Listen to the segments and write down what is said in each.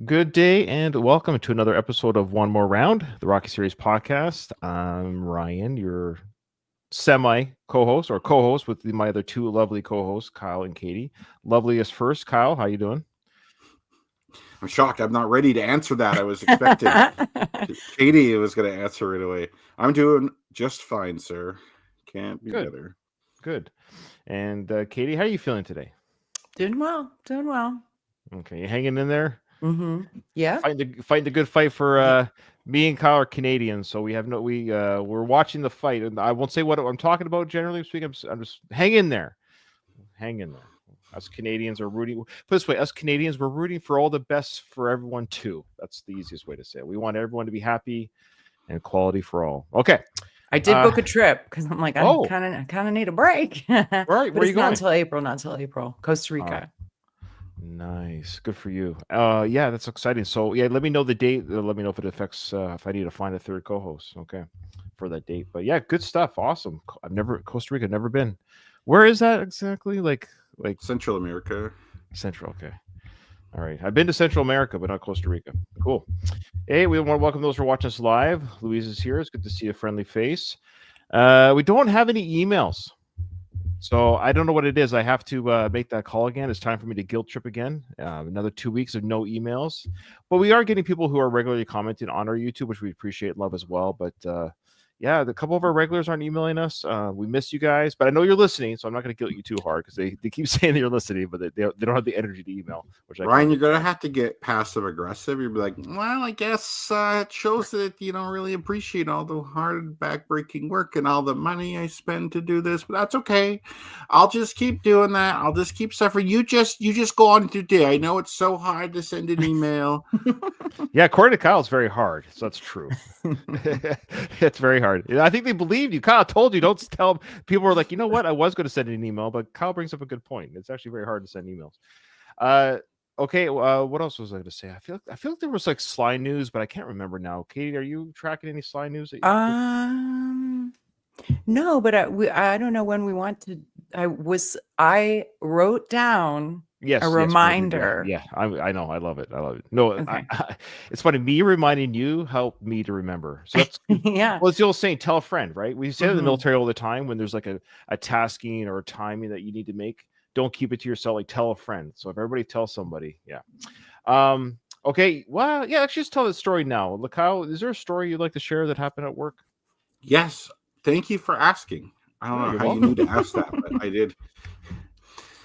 Good day and welcome to another episode of One More Round, the Rocky Series podcast. I'm Ryan, your semi co-host or co-host with my other two lovely co-hosts, Kyle and Katie. Loveliest first, Kyle. How you doing? I'm shocked. I'm not ready to answer that. I was expecting Katie was going to answer right away. I'm doing just fine, sir. Can't be Good, better. good. And Katie, how are you feeling today? Doing well, doing well. Okay, you hanging in there? Yeah. Fighting the good fight for me and Kyle are Canadians, so we're watching the fight, and I won't say what I'm talking about. Generally speaking, I'm just hang in there. Hang in there. Us Canadians are rooting. Put this way, us Canadians, we're rooting for all the best for everyone too. That's the easiest way to say it. We want everyone to be happy and equality for all. Okay. I did book a trip because I'm like, Oh. I kind of need a break. Right. But Where are you it's going? not until April. Costa Rica. Nice. Good for you. Yeah, that's exciting. So yeah, let me know the date. Let me know if it affects if I need to find a third co-host. Okay. For that date. But yeah, good stuff. Awesome. Costa Rica, never been. Where is that exactly? Like Central America. Central. Okay. All right. I've been to Central America, but not Costa Rica. Cool. Hey, we want to welcome those who are watching us live. Louise is here. It's good to see a friendly face. We don't have any emails. So I don't know what it is. I have to make that call again. It's time for me to guilt trip again. Another 2 weeks of no emails. But we are getting people who are regularly commenting on our YouTube, which we appreciate and love as well. But yeah, a couple of our regulars aren't emailing us. We miss you guys, but I know you're listening, so I'm not going to guilt you too hard because they keep saying that you're listening, but they don't have the energy to email. Ryan, you're going to have to get passive aggressive. You'll be like, well, I guess it shows that you don't really appreciate all the hard backbreaking work and all the money I spend to do this, but that's okay. I'll just keep doing that. I'll just keep suffering. You just go on today. I know it's so hard to send an email. Yeah, according to Kyle, it's very hard. So that's true. It's very hard. I think they believed you. Kyle told you, don't tell them. People were like, you know what? I was going to send an email, but Kyle brings up a good point. It's actually very hard to send emails. Okay. What else was I going to say? I feel like there was like Sly news, but I can't remember now. Katie, are you tracking any Sly news? No, but I don't know when we want to. I wrote down a reminder. Yeah, I know. I love it. No, okay. It's funny. Me reminding you helped me to remember. So that's yeah. Well, it's the old saying, tell a friend, right? We say in the military all the time when there's like a tasking or a timing that you need to make. Don't keep it to yourself. Like tell a friend. So if everybody tells somebody, yeah. Okay. Well, yeah. Let's just tell the story now. Look, Kyle, is there a story you'd like to share that happened at work? Yes. Thank you for asking. I don't know how you knew to ask that, but I did.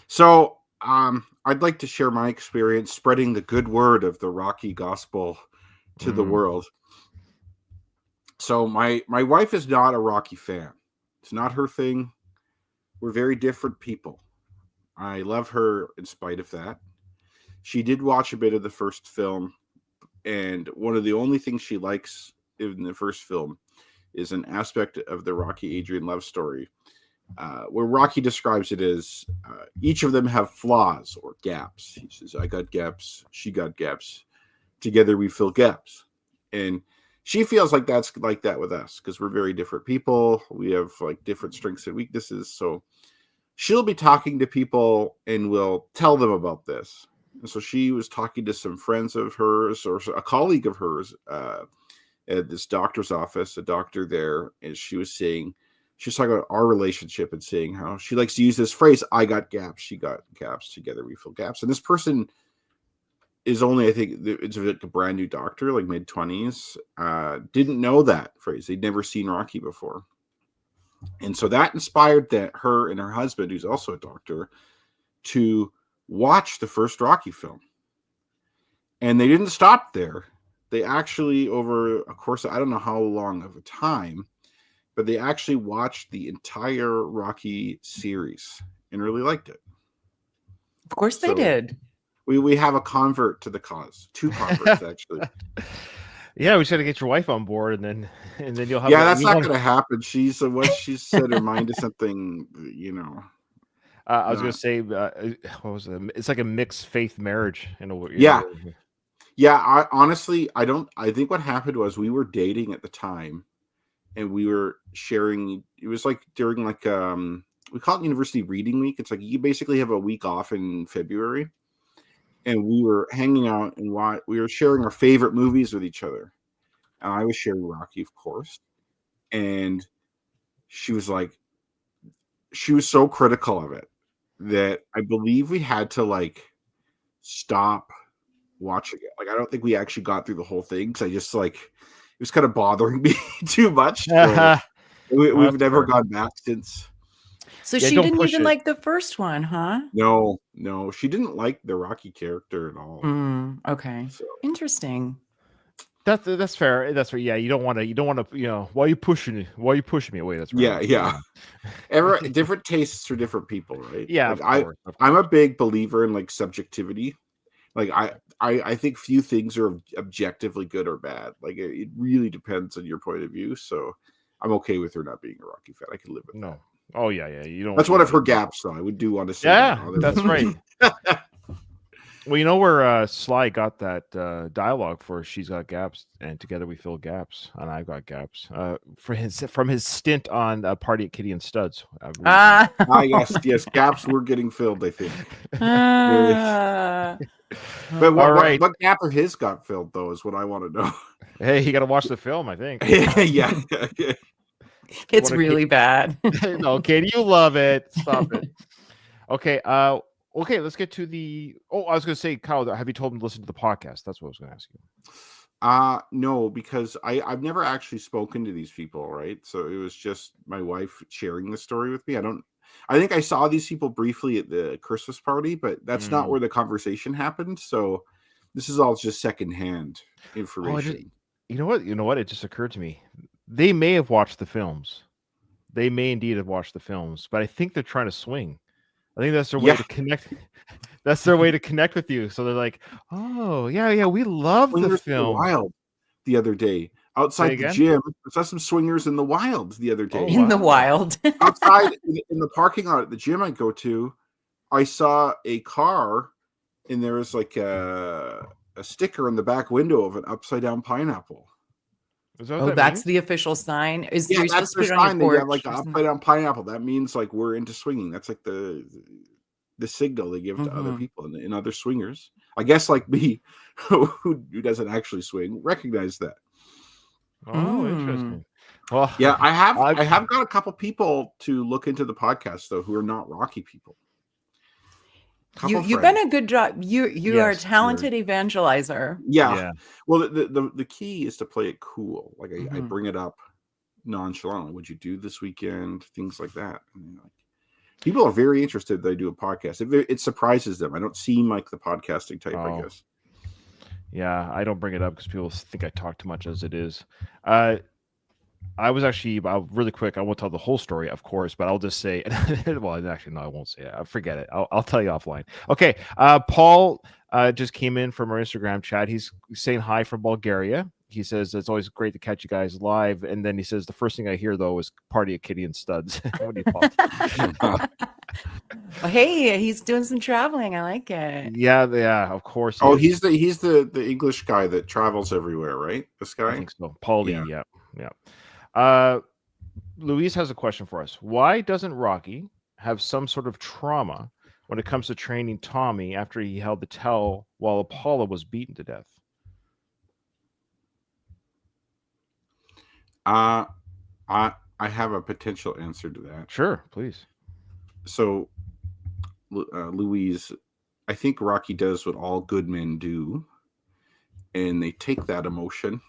So, I'd like to share my experience spreading the good word of the Rocky gospel to the world. So my wife is not a Rocky fan. It's not her thing. We're very different people. I love her in spite of that. She did watch a bit of the first film, and one of the only things she likes in the first film is an aspect of the Rocky-Adrian love story, where Rocky describes it as each of them have flaws or gaps. He says, I got gaps, she got gaps. Together we fill gaps. And she feels like that's like that with us because we're very different people. We have like different strengths and weaknesses. So she'll be talking to people and will tell them about this. And so she was talking to some friends of hers or a colleague of hers at this doctor's office, a doctor there, and she was talking about our relationship and saying how she likes to use this phrase, I got gaps, she got gaps, together we fill gaps. And this person is only, I think, it's like a brand new doctor, like mid-20s, didn't know that phrase. They'd never seen Rocky before. And so that inspired her and her husband, who's also a doctor, to watch the first Rocky film. And they didn't stop there. They actually, over a course of, I don't know how long of a time, but they actually watched the entire Rocky series and really liked it. Of course they did. We have a convert to the cause. 2 converts, actually. Yeah, we just got to get your wife on board, and then you'll have. Yeah, that's not going to happen. She's what she said her mind to something, I was going to say, what was it? It's like a mixed faith marriage in a way. Yeah. Yeah, I think what happened was we were dating at the time and we were sharing, it was like during like, we call it University Reading Week. It's like you basically have a week off in February and we were hanging out and we were sharing our favorite movies with each other. And I was sharing Rocky, of course. And she was so critical of it that I believe we had to like stop watching it. Like, I don't think we actually got through the whole thing because I just like it was kind of bothering me too much. So we've never gone back since. So she didn't even like the first one, huh? No, she didn't like the Rocky character at all. Okay, so interesting. That's fair. That's right. Yeah, you don't want to. Why are you pushing me away? That's right. Yeah. Different tastes for different people, right? Yeah, like, of course. I'm a big believer in like subjectivity. Like I think few things are objectively good or bad. Like it really depends on your point of view. So I'm okay with her not being a Rocky fan. I can live with that. Oh yeah. You don't. That's one of her gaps, though. I would do want to say. Yeah, that's right. Well, you know where Sly got that dialogue for "She's Got Gaps" and "Together We Fill Gaps" and "I've Got Gaps" from his stint on Party at Kitty and Studs. Yes, gaps were getting filled. I think. But what gap of his got filled though is what I want to know. Hey, you got to watch the film. I think. Yeah. It's really bad. No, Katie, you love it. Stop it. Okay. Okay, let's get to the. Oh, I was going to say, Kyle, have you told him to listen to the podcast? That's what I was going to ask you. No, because I've never actually spoken to these people, right? So it was just my wife sharing the story with me. I think I saw these people briefly at the Christmas party, but that's not where the conversation happened. So this is all just secondhand information. You know what? It just occurred to me. They may have watched the films. They may indeed have watched the films, but I think they're trying to swing. I think that's their way to connect. That's their way to connect with you. So they're like, "Oh, yeah, we love the film." Wild the other day outside the gym. I saw some swingers in the wild the other day. The wild outside in the parking lot at the gym I go to, I saw a car, and there was like a sticker in the back window of an upside down pineapple. That's the official sign. You're supposed to put it on your porch? They have like the upside down pineapple. That means like we're into swinging. That's like the signal they give to other people and other swingers. I guess like me, who doesn't actually swing, recognize that. Oh, interesting. Well, yeah, I have got a couple people to look into the podcast though who are not Rocky people. You've done a good job. You are a talented evangelizer. Yeah. Well, the key is to play it cool. Like I bring it up nonchalantly. What'd you do this weekend? Things like that. And people are very interested that I do a podcast. It surprises them. I don't seem like the podcasting type, I guess. Yeah, I don't bring it up because people think I talk too much as it is. I was actually really quick. I won't tell the whole story, of course, but I'll just say. Well, actually, no, I won't say it. Forget it. I'll tell you offline. Okay. Paul just came in from our Instagram chat. He's saying hi from Bulgaria. He says it's always great to catch you guys live, and then he says the first thing I hear though is Party at Kitty and Studs. What do you call it? Well, hey, he's doing some traveling. I like it. Yeah, of course. He's the English guy that travels everywhere, right? This guy. I think so. Paulie. Yeah. Louise has a question for us. Why doesn't Rocky have some sort of trauma when it comes to training Tommy after he held the towel while Apollo was beaten to death? I have a potential answer to that. Sure, please. So, Louise, I think Rocky does what all good men do, and they take that emotion,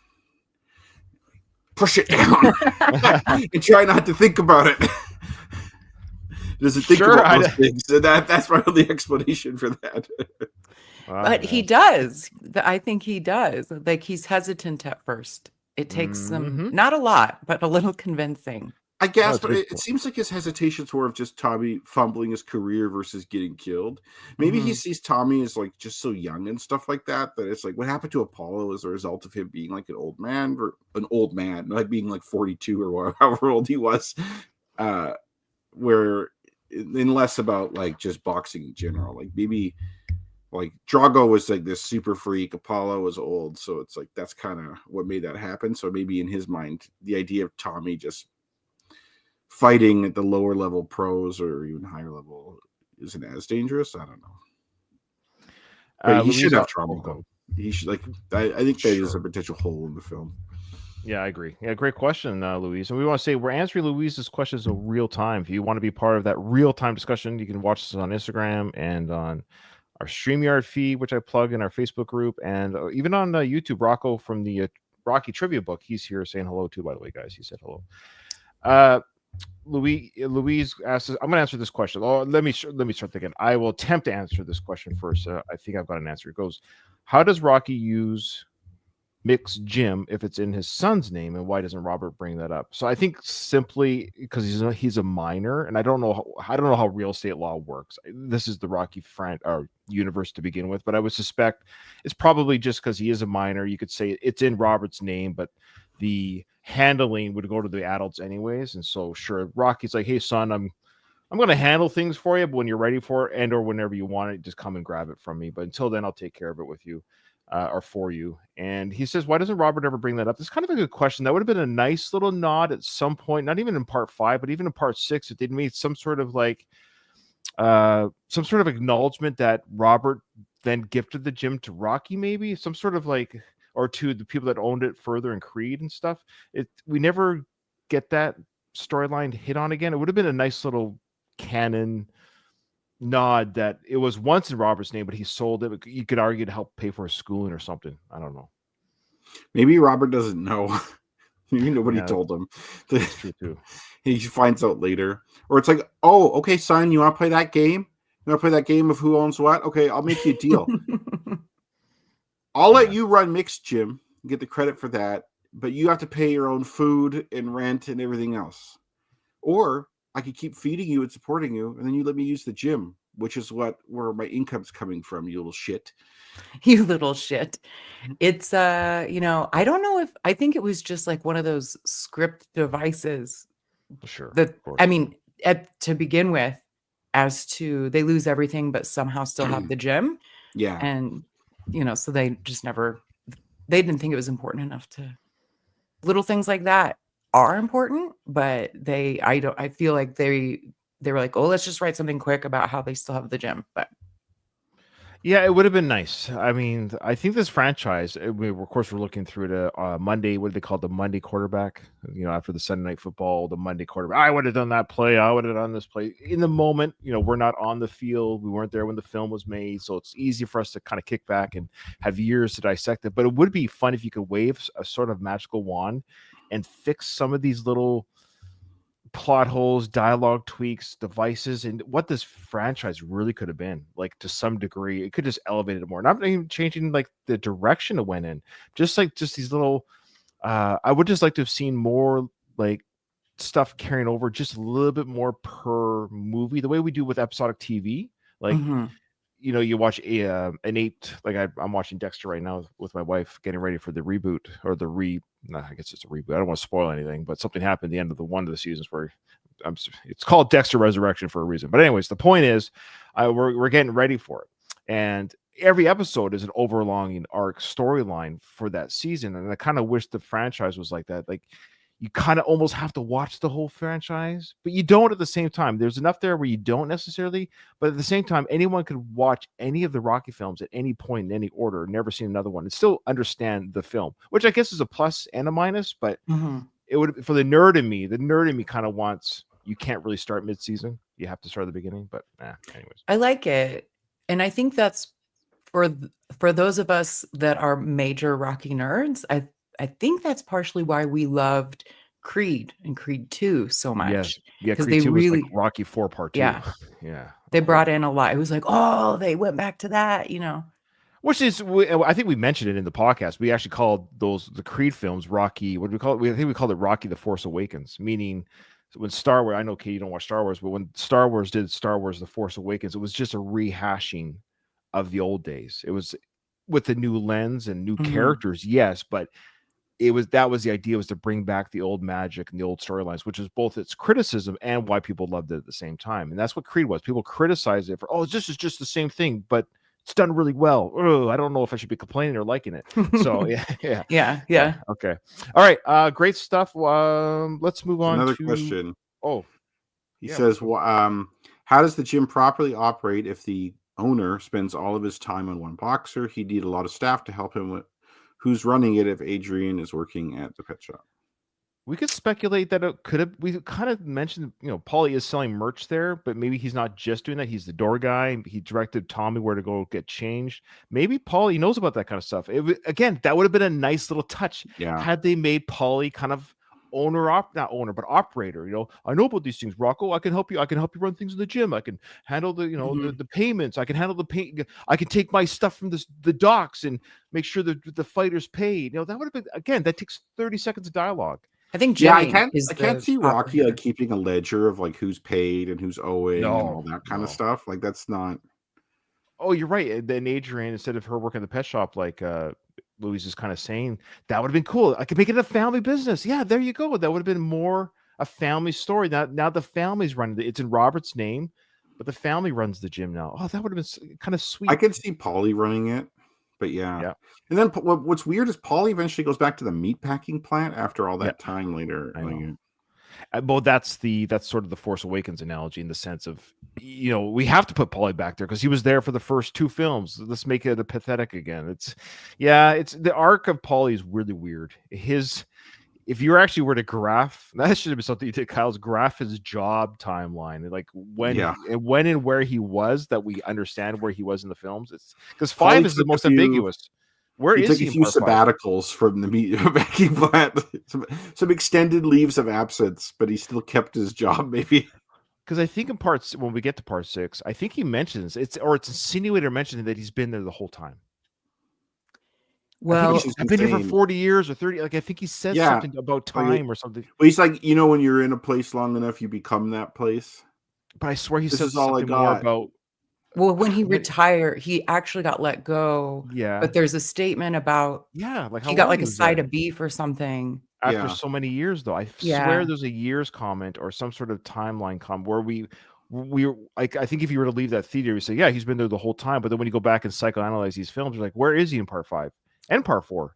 push it down, and try not to think about it. Doesn't think about those things. So that's my only explanation for that. But he does. I think he does. Like he's hesitant at first. It takes some, not a lot, but a little convincing. I guess, but it seems like his hesitations were of just Tommy fumbling his career versus getting killed. Maybe he sees Tommy as like just so young and stuff like that it's like what happened to Apollo as a result of him being like an old man, like being like 42 or however old he was, where and less about like just boxing in general. Like maybe like Drago was like this super freak, Apollo was old, so it's like that's kind of what made that happen. So maybe in his mind, the idea of Tommy just fighting at the lower level pros or even higher level isn't as dangerous. I don't know. But he Louise, should have oh, trouble go. though. He should I think that is a Sure. potential hole in the film. Yeah, I agree. Yeah, great question, Louise. And we want to say we're answering Louise's questions in real time. If you want to be part of that real time discussion, you can watch us on Instagram and on our StreamYard feed, which I plug in our Facebook group, and even on YouTube. Rocco from the Rocky Trivia Book, he's here saying hello too. By the way, guys, he said hello. Louise asks, I'm going to answer this question. Oh, let me start thinking. I will attempt to answer this question first. I think I've got an answer. It goes, how does Rocky use Mick's gym if it's in his son's name, and why doesn't Robert bring that up? So I think simply because he's a minor, and I don't know how real estate law works. This is the Rocky universe to begin with, but I would suspect it's probably just because he is a minor. You could say it's in Robert's name, but the handling would go to the adults anyways. And so sure, Rocky's like, hey son, I'm going to handle things for you, but when you're ready for it and or whenever you want it, just come and grab it from me. But until then, I'll take care of it with you. Or for you. And he says, why doesn't Robert ever bring that up? It's kind of a good question. That would have been a nice little nod at some point, not even in part 5, but even in part 6, if they'd made some sort of acknowledgement that Robert then gifted the gym to Rocky, maybe some sort of or to the people that owned it further in Creed and stuff. We never get that storyline hit on again. It would have been a nice little canon nod that it was once in Robert's name, but he sold it. You could argue to help pay for his schooling or something. I don't know. Maybe Robert doesn't know. Nobody told him. That's true too. He finds out later. Or it's like, oh, okay, son, you want to play that game? You want to play that game of who owns what? Okay, I'll make you a deal. I'll let you run Mixed Gym and get the credit for that, but you have to pay your own food and rent and everything else. Or I could keep feeding you and supporting you, and then you let me use the gym, which is where my income's coming from, you little shit. You little shit. It's I don't know I think it was just like one of those script devices. Sure. To begin with, as to they lose everything but somehow still have the gym. Yeah. And so they just they didn't think it was important enough to. Little things like that are important, but I feel like they were like, oh, let's just write something quick about how they still have the gym. But yeah, it would have been nice. I mean, I think this franchise, of course, we're looking through to Monday. What do they call it? The Monday quarterback? After the Sunday Night Football, the Monday quarterback. I would have done that play. I would have done this play. In the moment, we're not on the field. We weren't there when the film was made. So it's easy for us to kind of kick back and have years to dissect it. But it would be fun if you could wave a sort of magical wand and fix some of these little plot holes, dialogue tweaks, devices, and what this franchise really could have been. Like, to some degree, it could just elevate it more. Not even changing the direction it went in. Just these little I would just like to have seen more stuff carrying over just a little bit more per movie, the way we do with episodic TV. You watch an 8, I'm watching Dexter right now with my wife, getting ready for the reboot or I guess it's a reboot. I don't want to spoil anything, but something happened at the end of one of the seasons where it's called Dexter Resurrection for a reason. But anyways, the point is, we're getting ready for it, and every episode is an overlonging arc storyline for that season. And I kind of wish the franchise was like that. Like, you kind of almost have to watch the whole franchise, but you don't at the same time. There's enough there where you don't necessarily, but at the same time, anyone could watch any of the Rocky films at any point in any order, never seen another one, and still understand the film, which I guess is a plus and a minus, but it would, for the nerd in me kind of wants, you can't really start mid-season. You have to start at the beginning, but anyways. I like it. And I think that's for those of us that are major Rocky nerds, I think that's partially why we loved Creed and Creed 2 so much. Yes. Yeah, because Creed they 2 really was like Rocky 4 Part 2. Yeah. Yeah. They brought in a lot. It was like, oh, they went back to that, Which is, I think we mentioned it in the podcast. We actually called the Creed films Rocky. What do we call it? I think we called it Rocky: The Force Awakens. Meaning, when Star Wars, I know, Kate, you don't watch Star Wars, but when Star Wars did Star Wars: The Force Awakens, it was just a rehashing of the old days. It was with the new lens and new characters, yes, but that was the idea, was to bring back the old magic and the old storylines, which is both its criticism and why people loved it at the same time. And that's what Creed was. People criticized it for, this is just the same thing, but it's done really well. I don't know if I should be complaining or liking it. So yeah. Okay. All right. Great stuff. Let's move on. Another question. Oh, he says, how does the gym properly operate if the owner spends all of his time on one boxer. He'd need a lot of staff to help him with who's running it if Adrian is working at the pet shop. We could speculate that it could have. We kind of mentioned, Paulie is selling merch there, but maybe he's not just doing that. He's the door guy. He directed Tommy where to go get changed. Maybe Paulie knows about that kind of stuff. Again, that would have been a nice little touch. Yeah. Had they made Paulie kind of not owner, but operator. I know about these things, Rocco. I can help you. I can help you run things in the gym. I can handle the, the payments. I can handle the pay. I can take my stuff from the docks and make sure that the fighters paid. That would have been, again, that takes 30 seconds of dialogue. I think Jimmy I can't see Rocky like keeping a ledger of like who's paid and who's owing and all that kind of stuff. Like that's not. Oh, you're right. And then Adrian, instead of her working at the pet shop, like Louise is kind of saying, that would have been cool. I could make it a family business. Yeah, there you go. That would have been more a family story. Now the family's running it. It's in Robert's name, but the family runs the gym now. Oh, that would have been kind of sweet. I could see Paulie running it. But yeah. And then what's weird is Paulie eventually goes back to the meatpacking plant after all that time later. Well, that's sort of the Force Awakens analogy in the sense of, we have to put Paulie back there because he was there for the first 2 films. Let's make it a pathetic again. It's the arc of Paulie is really weird. If you actually were to graph, that should have been something you did, Kyle's graph his job timeline, like when and where he was, that we understand where he was in the films. It's because 5 is the most ambiguous. Where is he? Took a few sabbaticals from the meat packing plant, some extended leaves of absence, but he still kept his job, maybe. Because I think when we get to part 6, I think he mentions it's insinuated or mentioned that he's been there the whole time. Well, I've been here for 40 years or 30. Like I think he says something about time or something. Well, he's like, when you're in a place long enough, you become that place. But I swear he says something more about. Well, when he retired, he actually got let go. Yeah. But there's a statement about like he got like a side of beef or something. After so many years, though. I swear there's a years comment or some sort of timeline comment where we like, I think if you were to leave that theater, you say, yeah, he's been there the whole time. But then when you go back and psychoanalyze these films, you're like, where is he in part 5 and part 4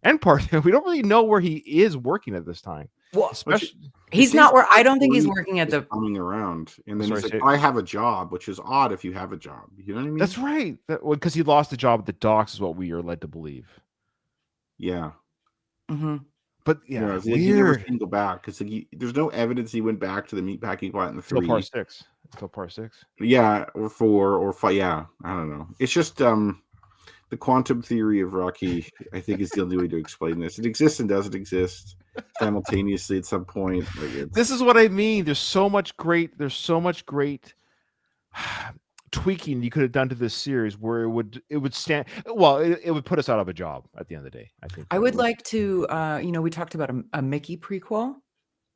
and part? We don't really know where he is working at this time. Well, especially he's not where I don't think he's working at the coming around, and then he's like, I have a job, which is odd if you have a job. You know what I mean? That's right. Because he lost the job at the docks is what we are led to believe. Yeah. Mm-hmm. But he never can go back because there's no evidence he went back to the meatpacking plant in the 3. Until part 6. Yeah, or 4 or 5. Yeah, I don't know. It's just the quantum theory of Rocky, I think, is the only way to explain this. It exists and doesn't exist simultaneously at some point. This is what I mean. There's so much great tweaking you could have done to this series where it would stand. Well, it would put us out of a job at the end of the day. I think I would like to. We talked about a Mickey prequel.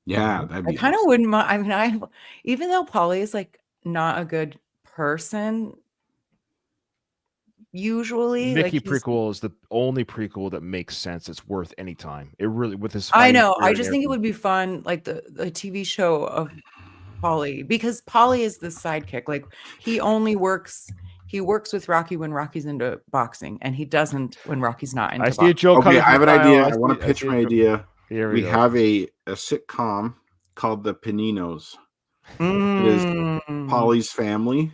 Yeah, I kind of wouldn't mind. I mean, even though Paulie is like not a good person. Usually, Mickey prequel is the only prequel that makes sense. It's worth any time. It really with this. I know. I just think it would be fun, like the TV show of Paulie, because Paulie is the sidekick. Like he works with Rocky when Rocky's into boxing, and he doesn't when Rocky's not into boxing. I see a joke. Okay, I have an idea. I want to pitch my idea. Here we have a sitcom called The Paninos. It is Paulie's family.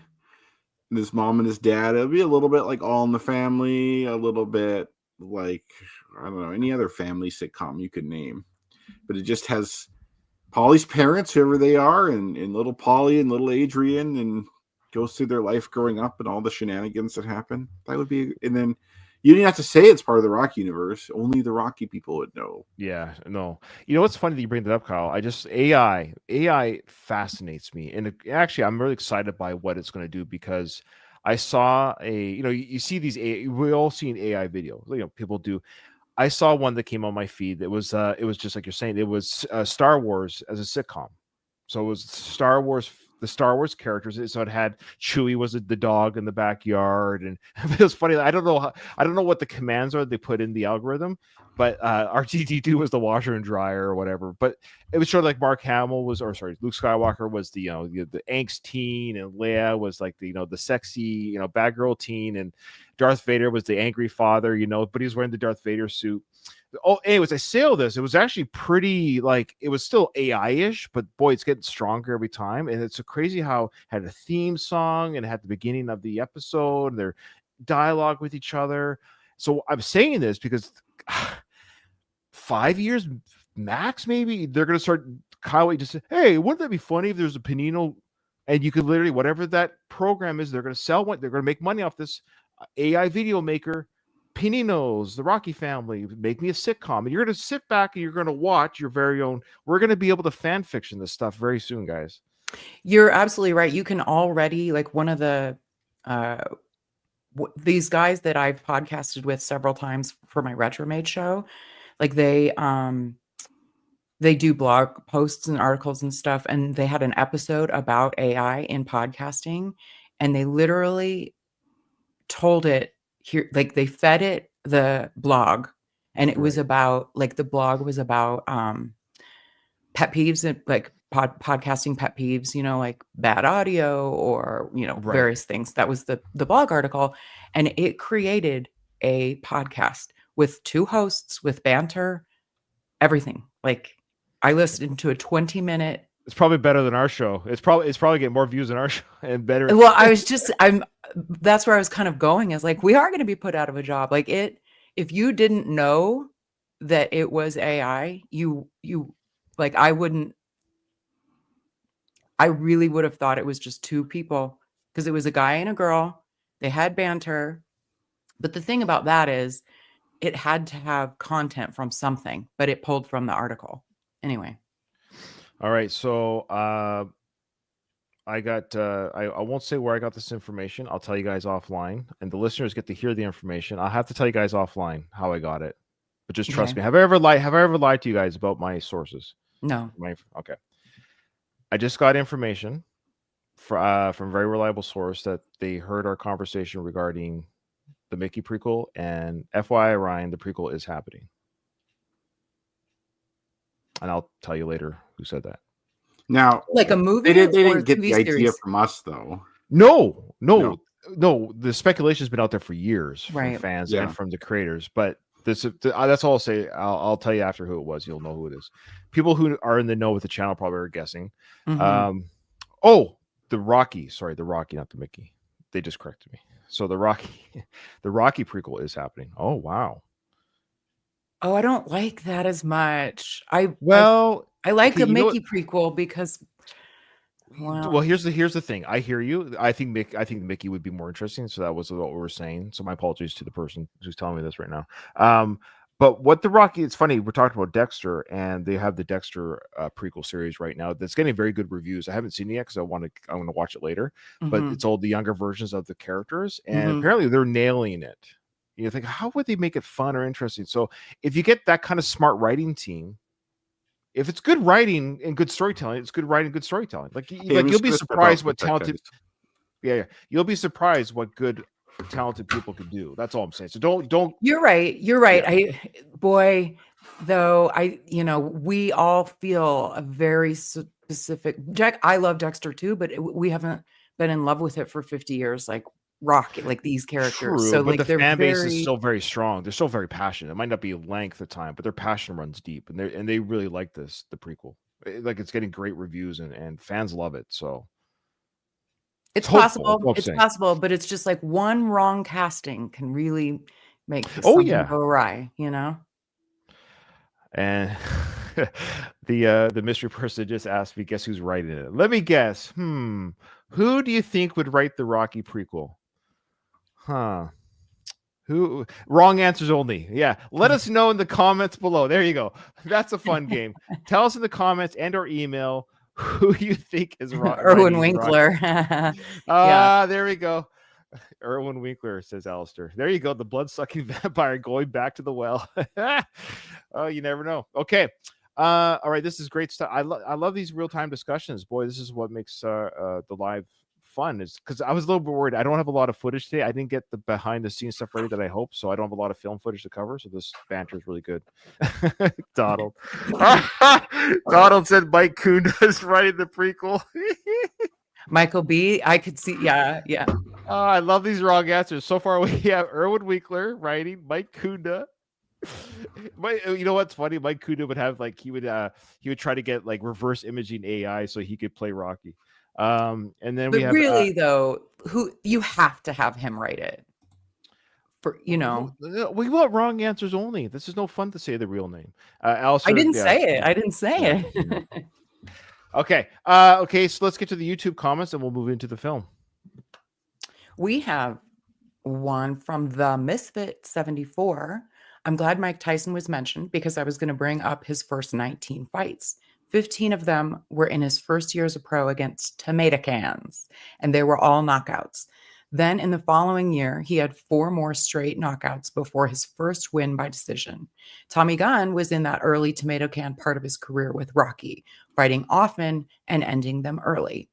His mom and his dad. It'll be a little bit like All in the Family, a little bit like, I don't know, any other family sitcom you could name. But it just has Paulie's parents, whoever they are, and little Paulie and little Adrian, and goes through their life growing up and all the shenanigans that happen. That would be, and then you didn't have to say it's part of the Rocky universe. Only the Rocky people would know. Yeah, no. You know what's funny that you bring that up, Kyle? AI fascinates me, and actually, I'm really excited by what it's going to do because I saw you see these we all seen AI videos. People do. I saw one that came on my feed. It was just like you're saying. It was Star Wars as a sitcom. So it was the Star Wars characters. So it had Chewie was the dog in the backyard, and it was funny. I don't know what the commands are they put in the algorithm, but R2-D2 was the washer and dryer or whatever. But it was sort of like Luke Skywalker was the angst teen, and Leia was like the sexy bad girl teen, and Darth Vader was the angry father. But he was wearing the Darth Vader suit. Oh, anyways, I say all this. It was actually pretty, like, it was still AI-ish, but boy, it's getting stronger every time. And it's so crazy how it had a theme song and it had the beginning of the episode, their dialogue with each other. So I'm saying this because 5 years max, maybe they're gonna start. Kyle just say, hey, wouldn't that be funny if there's a Panino and you could literally, whatever that program is, they're gonna sell one, they're gonna make money off this AI video maker. Pininos, the Rocky family, make me a sitcom, and you're going to sit back and you're going to watch your very own. We're going to be able to fan fiction this stuff very soon, guys. You're absolutely right. You can already, like, one of the these guys that I've podcasted with several times for my Retromade show, like they do blog posts and articles and stuff, and they had an episode about AI in podcasting, and they literally told it here, like they fed it the blog, and it was about, like, the blog was about pet peeves and like podcasting pet peeves, you know, like bad audio or, you know, various things. That was the blog article, and it created a podcast with 2 hosts, with banter, everything. Like, I listened to a 20-minute. It's probably better than our show. It's probably getting more views than our show and better. Well, that's where I was kind of going, is like, we are going to be put out of a job. Like, if you didn't know that it was AI, you like, I really would have thought it was just 2 people, because it was a guy and a girl. They had banter. But the thing about that is it had to have content from something, but it pulled from the article. Anyway. All right. So I got, I won't say where I got this information. I'll tell you guys offline, and the listeners get to hear the information. I'll have to tell you guys offline how I got it, but just trust me. Have I ever lied to you guys about my sources? No. Okay. I just got information from a very reliable source that they heard our conversation regarding the Mickey prequel, and FYI, Ryan, the prequel is happening. And I'll tell you later who said that. Now, like a movie, they didn't get the idea from us, though. No. The speculation has been out there for years from fans and from the creators. But that's all I'll say. I'll tell you after who it was. You'll know who it is. People who are in the know with the channel probably are guessing. Mm-hmm. The Rocky. Sorry, the Rocky, not the Mickey. They just corrected me. So the Rocky prequel is happening. Oh, wow. Oh, I don't like that as much. I like the Mickey prequel because. Well, here's the thing. I hear you. I think Mickey would be more interesting. So that was what we were saying. So my apologies to the person who's telling me this right now. But what the Rocky, it's funny. We're talking about Dexter, and they have the Dexter prequel series right now that's getting very good reviews. I haven't seen it yet because I want to watch it later. But it's all the younger versions of the characters, and apparently they're nailing it. You think, how would they make it fun or interesting? So if you get that kind of smart writing team, if it's good writing and good storytelling, it's good writing, good storytelling. Like you'll be surprised what talented. Yeah, you'll be surprised what good talented people can do. That's all I'm saying. So don't. You're right. Yeah. We all feel a very specific. I love Dexter too, but we haven't been in love with it for 50 years. Like Rocket, like these characters. True, so but like the fan base is still very strong. They're still very passionate. It might not be length of time, but their passion runs deep, and they really like the prequel. Like it's getting great reviews, and fans love it. So it's possible. It's possible, but it's just like one wrong casting can really make something go awry, you know. And the mystery person just asked me, guess who's writing it? Let me guess. Who do you think would write the Rocky prequel? Who? Wrong answers only. Yeah. Let us know in the comments below. There you go. That's a fun game. Tell us in the comments and or email who you think is Erwin Winkler. There we go. Erwin Winkler, says Alistair. There you go. The blood-sucking vampire going back to the well. Oh, you never know. Okay. All right. This is great stuff. I love these real-time discussions. Boy, this is what makes the live fun, is because I was a little bit worried. I don't have a lot of footage today. I didn't get the behind-the-scenes stuff ready that I hope, so I don't have a lot of film footage to cover. So this banter is really good. Donald. Donald said Mike Kunda is writing the prequel. Michael B. I could see. Yeah. I love these wrong answers. So far, we have Erwin Winkler writing, Mike Kunda But you know what's funny? Mike Kuda would have like he would try to get like reverse imaging AI so he could play Rocky. And then we But have really, though, who you have to have him write it for, we want wrong answers only. This is no fun to say the real name. I Alistair, didn't yeah, say it. I didn't say yeah. it. Okay. Okay. So let's get to the YouTube comments and we'll move into the film. We have one from the Misfit 74. I'm glad Mike Tyson was mentioned because I was going to bring up his first 19 fights. 15 of them were in his first year as a pro against tomato cans, and they were all knockouts. Then in the following year, he had 4 more straight knockouts before his first win by decision. Tommy Gunn was in that early tomato can part of his career with Rocky, fighting often and ending them early.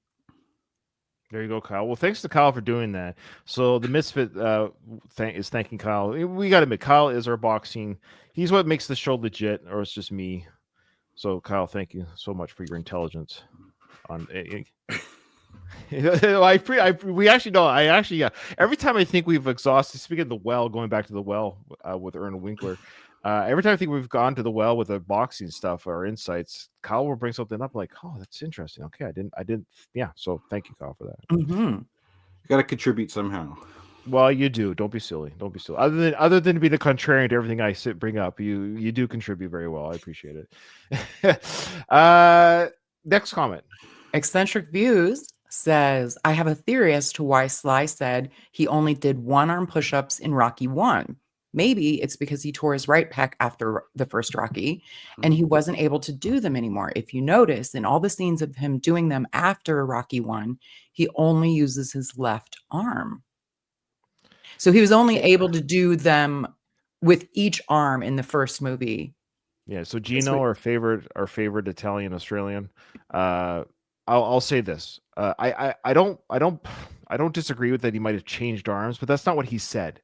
There you go, Kyle. Well, thanks to Kyle for doing that. So the Misfit is thanking Kyle. We got to admit, Kyle is our boxing. He's what makes the show legit, or it's just me. So, Kyle, thank you so much for your intelligence. We actually know. Every time I think we've exhausted, speaking of the well, going back to the well with Erna Winkler. Every time I think we've gone to the well with the boxing stuff or insights, Kyle will bring something up like, "Oh, that's interesting." Okay, I didn't. Yeah. So thank you, Kyle, for that. Mm-hmm. You got to contribute somehow. Well, you do. Don't be silly. Don't be silly. Other than being a contrarian to everything I bring up, you do contribute very well. I appreciate it. Next comment. Eccentric Views says, I have a theory as to why Sly said he only did 1-arm push-ups in Rocky 1. Maybe it's because he tore his right pec after the first Rocky and he wasn't able to do them anymore. If you notice in all the scenes of him doing them after Rocky 1, he only uses his left arm. So he was only able to do them with each arm in the first movie. Yeah. So Gino, our favorite Italian Australian. I'll say this. I don't disagree with that. He might have changed arms, but that's not what he said.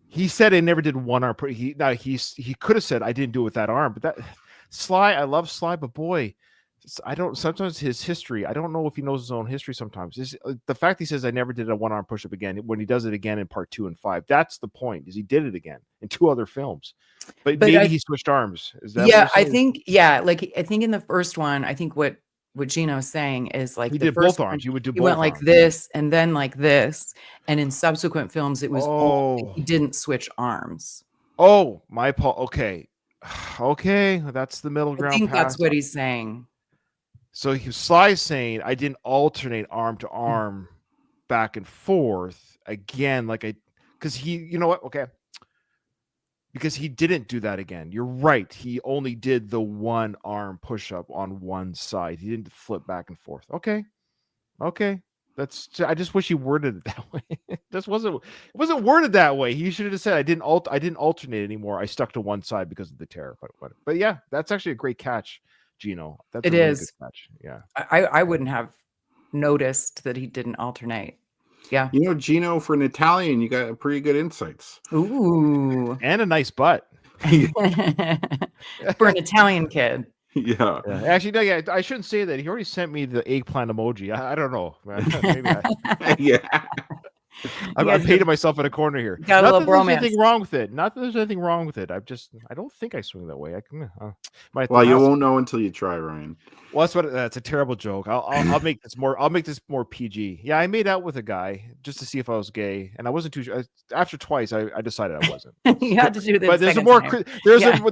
He said I never did 1-arm. He could have said I didn't do it with that arm, but that Sly. I love Sly, but boy, I don't. Sometimes his history. I don't know if he knows his own history. Sometimes the fact he says I never did a 1-arm push-up again when he does it again in part 2 and 5. That's the point. Is he did it again in 2 other films, but maybe he switched arms. Is that? Yeah, I think. Yeah, like I think in the first one, I think what Gino's saying is like he did both arms. You would do both. He went like this and then like this, and in subsequent films, it was he didn't switch arms. Oh, my Paul. Okay, that's the middle ground. I think that's what he's saying. So Sly's saying I didn't alternate arm to arm back and forth again, because you know what? Okay. Because he didn't do that again. You're right. He only did the 1-arm push-up on one side. He didn't flip back and forth. Okay. I just wish he worded it that way. It wasn't worded that way. He should have said I didn't alternate anymore. I stuck to one side because of the tear. But yeah, that's actually a great catch, Gino. That's a really good catch. Yeah. I wouldn't have noticed that he didn't alternate. Yeah. You know, Gino, for an Italian, you got pretty good insights. Ooh. And a nice butt. For an Italian kid. Yeah. Actually, no, yeah, I shouldn't say that. He already sent me the eggplant emoji. I don't know. Maybe yeah. I painted myself in a corner here. Not that there's anything wrong with it. Not that there's anything wrong with it. I don't think I swing that way. Well, you won't know until you try, Ryan. Well, that's a terrible joke. I'll make this more PG. Yeah, I made out with a guy just to see if I was gay, and I wasn't too sure. After twice, I decided I wasn't. You had to do this. But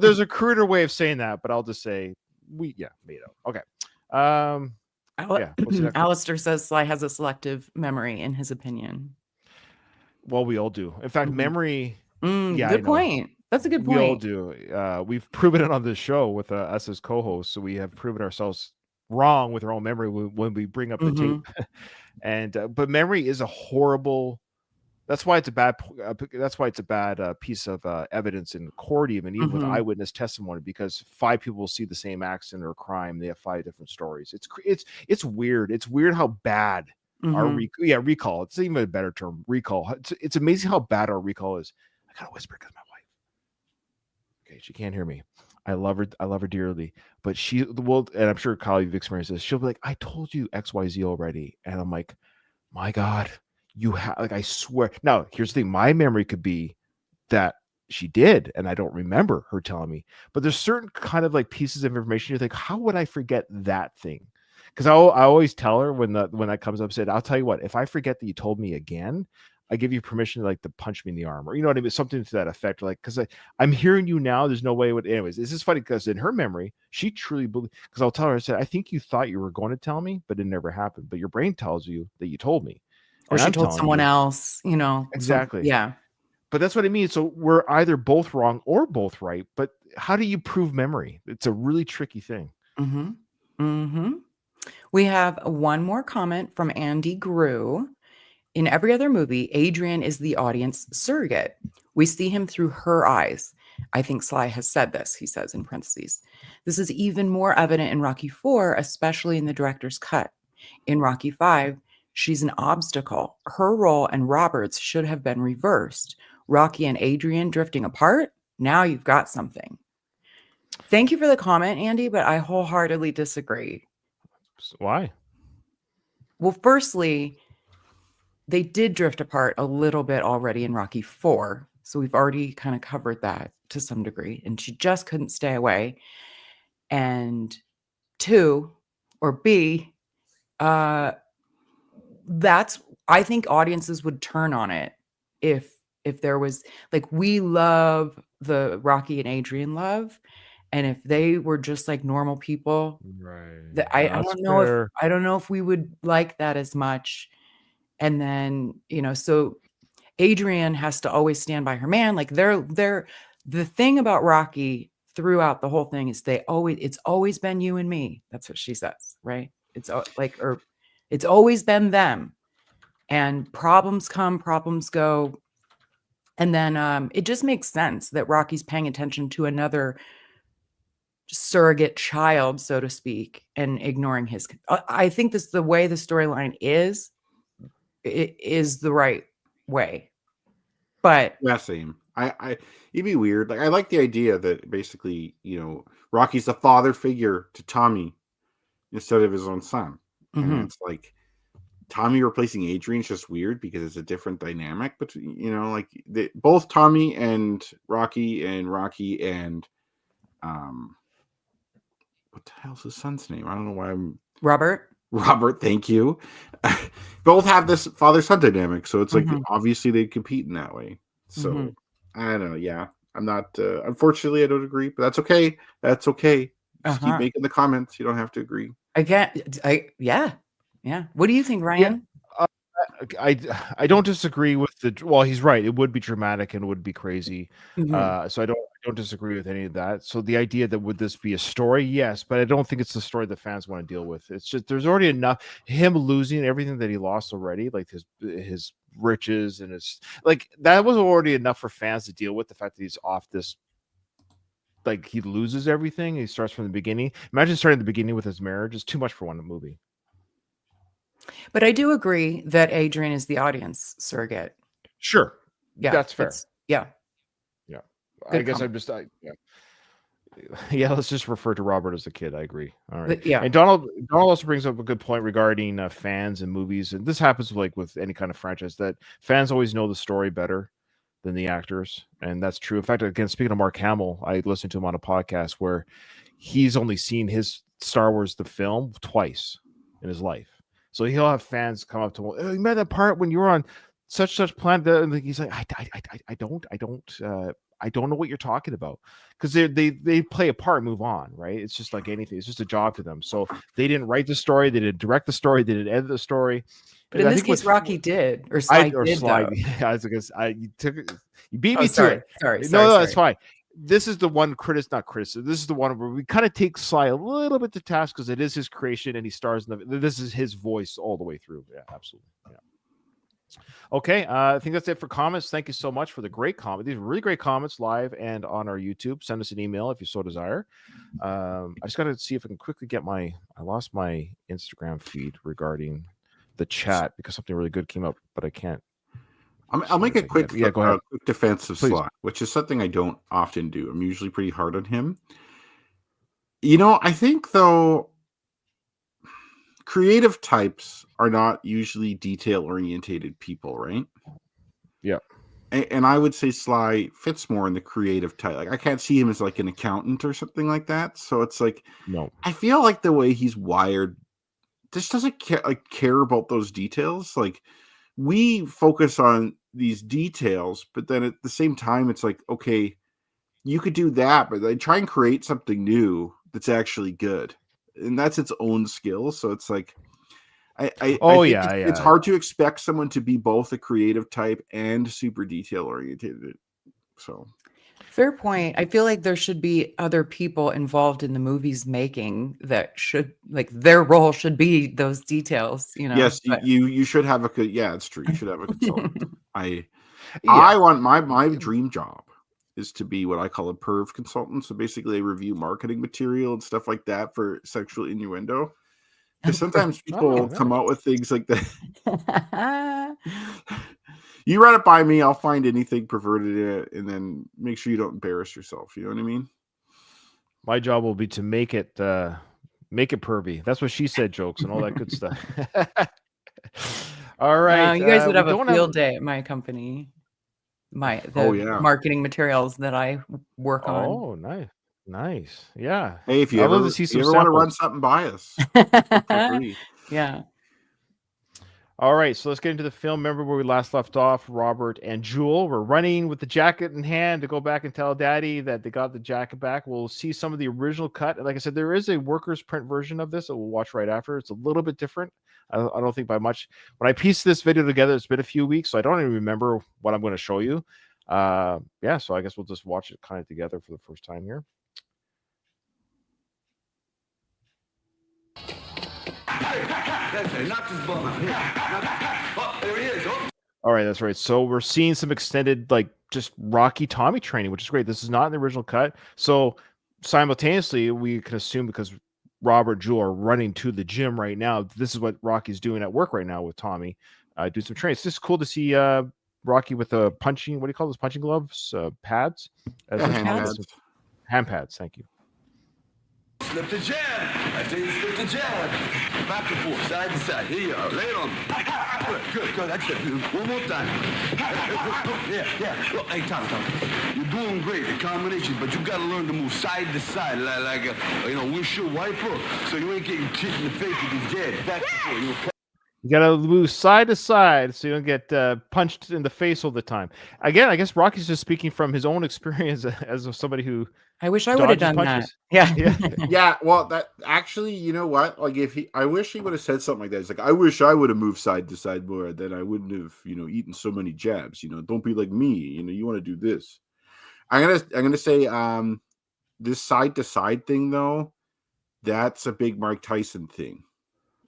there's a cruder way of saying that. But I'll just say made out. Okay. Alistair says Sly has a selective memory, in his opinion. Well, we all do. In fact, memory. Good point. That's a good point. We all do. We've proven it on this show with us as co-hosts. So we have proven ourselves wrong with our own memory when we bring up the tape. And but memory is a horrible. That's why it's a bad. Piece of evidence in court, even with eyewitness testimony, because 5 people will see the same accident or crime. They have 5 different stories. It's weird. It's weird how bad. Our recall. It's even a better term, recall. It's amazing how bad our recall is. I gotta whisper because my wife. Okay, she can't hear me. I love her dearly, but she will, and I'm sure Kyle, you've experienced this. She'll be like, "I told you XYZ already," and I'm like, "My God, you have!" Like, I swear. Now, here's the thing: my memory could be that she did, and I don't remember her telling me. But there's certain kind of like pieces of information you think, how would I forget that thing? Because I always tell her when that comes up, said, I'll tell you what, if I forget that you told me again, I give you permission to like to punch me in the arm, or you know what I mean, something to that effect. Like, because I'm hearing you now, there's no way it would. Anyways, this is funny because in her memory, she truly believed. Because I'll tell her, I said, I think you thought you were going to tell me, but it never happened. But your brain tells you that you told me, Or and she I'm told telling someone you else, exactly. yeah. But that's what I mean. So we're either both wrong or both right. But how do you prove memory? It's a really tricky thing. Mm-hmm. Mm-hmm. We have one more comment from Andy Grew. In every other movie, Adrian is the audience surrogate. We see him through her eyes. I think Sly has said this, he says in parentheses. This is even more evident in Rocky IV, especially in the director's cut. In Rocky V, she's an obstacle. Her role and Robert's should have been reversed. Rocky and Adrian drifting apart. Now you've got something. Thank you for the comment, Andy, but I wholeheartedly disagree. Why? Well, firstly, they did drift apart a little bit already in Rocky IV. So we've already kind of covered that to some degree. And she just couldn't stay away. And two, or B, that's, I think audiences would turn on it if there was, like, we love the Rocky and Adrian love. And if they were just like normal people, Right. that I don't know if we would like that as much. And then, so Adrian has to always stand by her man. Like the thing about Rocky throughout the whole thing is it's always been you and me. That's what she says, right? It's it's always been them, and problems come, problems go. And then it just makes sense that Rocky's paying attention to another surrogate child, so to speak, and ignoring his. I think this the way the storyline is. It is the right way, but Yeah, same. It'd be weird. Like, I like the idea that basically, Rocky's the father figure to Tommy instead of his own son. And it's like Tommy replacing Adrian's just weird because it's a different dynamic. But like both Tommy and Rocky and what the hell's his son's name? I don't know why I'm Robert, thank you. Both have this father-son dynamic, so it's like obviously they compete in that way. So I don't know. Yeah, I'm not. Unfortunately, I don't agree, but that's okay. That's okay. Just keep making the comments. You don't have to agree. Yeah. What do you think, Ryan? Yeah, I don't disagree with well, he's right. It would be dramatic and would be crazy. So I don't disagree with any of that. So the idea that would this be a story? Yes, but I don't think it's the story the fans want to deal with. It's just there's already enough him losing everything that he lost already, like his riches and his like that was already enough for fans to deal with. The fact that he's off this, like he loses everything. He starts from the beginning. Imagine starting at the beginning with his marriage. It's too much for one movie. But I do agree that Adrian is the audience surrogate. Sure. Yeah. That's fair. Yeah. I guess I'm just yeah, let's just refer to Robert as a kid. I agree. All right. Yeah. And Donald also brings up a good point regarding fans and movies. And this happens like with any kind of franchise that fans always know the story better than the actors. And that's true. In fact, again, speaking of Mark Hamill, I listened to him on a podcast where he's only seen his Star Wars, the film, twice in his life. So he'll have fans come up to him. Oh, you remember that part when you were on such planet? And he's like, I don't know what you're talking about, because they play a part, move on, right? It's just like anything. It's just a job for them. So they didn't write the story, they didn't direct the story, they didn't edit the story. But in this case, Rocky did, or Sly did. Yeah, you beat me to sorry, it. Sorry. No, that's fine. This is the one not criticism. This is the one where we kind of take Sly a little bit to task because it is his creation and he stars in this is his voice all the way through. Yeah, absolutely. Yeah. Okay, I think that's it for comments. Thank you so much for the great comment. These are really great comments live and on our YouTube. Send us an email if you so desire. I just got to see if I can quickly get I lost my Instagram feed regarding the chat because something really good came up, but I can't. I'll make a quick defense of Please. Sly, which is something I don't often do. I'm usually pretty hard on him. I think, though, creative types are not usually detail-orientated people, right? Yeah. And I would say Sly fits more in the creative type. Like I can't see him as like an accountant or something like that. So it's like No. I feel like the way he's wired just doesn't care about those details. Like we focus on these details, but then at the same time, it's like, okay, you could do that, but they try and create something new that's actually good, and that's its own skill. So it's like, I think it's hard to expect someone to be both a creative type and super detail oriented. So fair point. I feel like there should be other people involved in the movie's making that should like their role should be those details, you know. Yes, but... you should have yeah, it's true. You should have a consultant. I Yeah. want my dream job is to be what I call a perv consultant. So basically I review marketing material and stuff like that for sexual innuendo. Because sometimes people come out with things like that. You run it by me, I'll find anything perverted in it, and then make sure you don't embarrass yourself. You know what I mean? My job will be to make it pervy. That's what she said, jokes and all that good stuff. All right. You guys would have a field day at my company. Marketing materials that I work on. Oh, nice. Yeah. Hey, if you ever want to run something by us, yeah. All right, so let's get into the film. Remember where we last left off? Robert and Jewel were running with the jacket in hand to go back and tell Daddy that they got the jacket back. We'll see some of the original cut. And like I said, there is a workers' print version of this that we'll watch right after. It's a little bit different. I don't think by much. When I pieced this video together, it's been a few weeks, so I don't even remember what I'm going to show you. So I guess we'll just watch it kind of together for the first time here. All right, that's right. So we're seeing some extended, like, just Rocky Tommy training, which is great. This is not in the original cut. So simultaneously, we can assume because Robert and Jewel are running to the gym right now, this is what Rocky's doing at work right now with Tommy. Do some training. It's just cool to see Rocky with a punching, what do you call those punching gloves? Pads? Hand pads, thank you. Slip the jab. I tell you, slip the jab. Back and forth, side to side. Here you are. Lay it on. Good. That's it. One more time. Yeah. Look, hey, Tom. You're doing great, the combinations, but you got to learn to move side to side like a windshield wiper, so you ain't getting kicked in the face with these jabs. Back and forth. You got to move side to side so you don't get punched in the face all the time. Again, I guess Rocky's just speaking from his own experience as somebody who. I wish I would have done punches. That. Yeah. Well, that actually, you know what? Like, I wish he would have said something like that. It's like, I wish I would have moved side to side more. Then I wouldn't have, eaten so many jabs. Don't be like me. You want to do this. I'm gonna say, this side to side thing though, that's a big Mike Tyson thing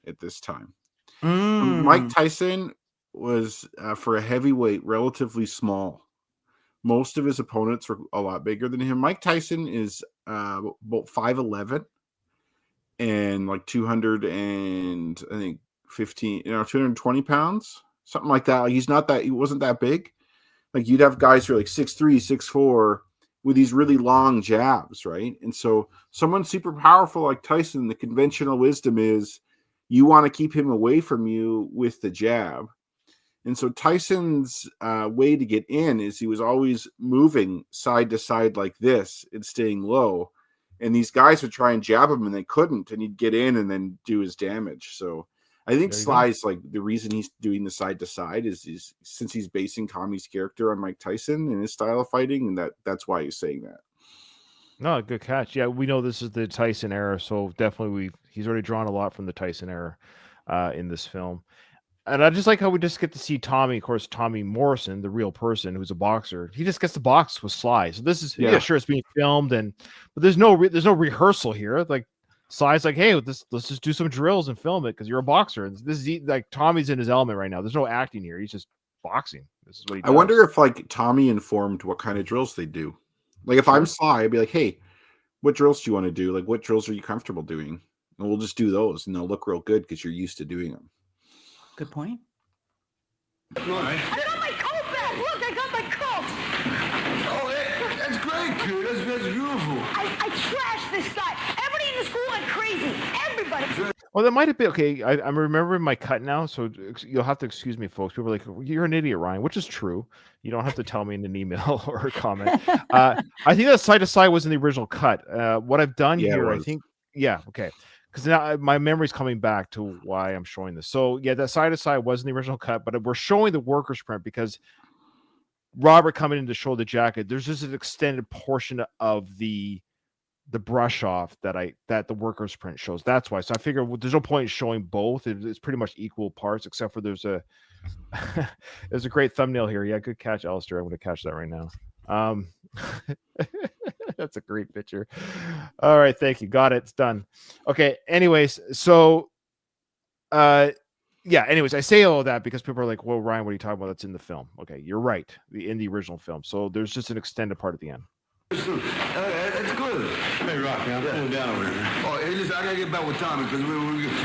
at this time. Mike Tyson was for a heavyweight relatively small. Most of his opponents were a lot bigger than him. Mike Tyson is about 5'11" and like 200 and I think 220 pounds, something like that. Like he wasn't that big. Like you'd have guys who are like 6'3", 6'4" with these really long jabs, right? And so someone super powerful like Tyson, the conventional wisdom is you want to keep him away from you with the jab. And so Tyson's way to get in is he was always moving side to side like this and staying low. And these guys would try and jab him and they couldn't. And he'd get in and then do his damage. So I think Sly's like the reason he's doing the side to side is since he's basing Tommy's character on Mike Tyson and his style of fighting. And that's why he's saying that. No, good catch. Yeah, we know this is the Tyson era. So definitely he's already drawn a lot from the Tyson era in this film. And I just like how we just get to see Tommy, of course, Tommy Morrison, the real person who's a boxer. He just gets to box with Sly. So this is sure it's being filmed, but there's no rehearsal here. Like Sly's like, hey, let's just do some drills and film it because you're a boxer. And this is like Tommy's in his element right now. There's no acting here. He's just boxing. This is what he does. I wonder if like Tommy informed what kind of drills they do. Like if I'm Sly, I'd be like, hey, what drills do you want to do? Like what drills are you comfortable doing? And we'll just do those, and they'll look real good because you're used to doing them. Good point. I got my coat back. Look, I got my coat. Oh, that's great, kid. That's beautiful. I trashed this guy. Everybody in the school went crazy. Everybody. Well, that might have been okay. I'm remembering my cut now, so you'll have to excuse me, folks. People are like, "You're an idiot, Ryan," which is true. You don't have to tell me in an email or a comment. I think that side to side was in the original cut. What I've done Yeah, it here, I was. think, yeah, okay, because now my memory's coming back to why I'm showing this. So yeah, that side to side was in the original cut, but we're showing the workers print because Robert coming in to show the jacket. There's just an extended portion of the brush off that the workers print shows. That's why. So I figure there's no point in showing both. It's pretty much equal parts, except for there's a there's a great thumbnail here. Yeah, good catch, Alistair. I'm going to catch that right now. That's a great picture. All right, thank you. Got it. It's done. Okay. Anyways, so yeah. Anyways, I say all of that because people are like, "Well, Ryan, what are you talking about? That's in the film." Okay, you're right. In the original film. So there's just an extended part at the end. That's good. Hey, Rocky, I'm cooling down over here. Oh, hey, listen, I gotta get back with Tommy because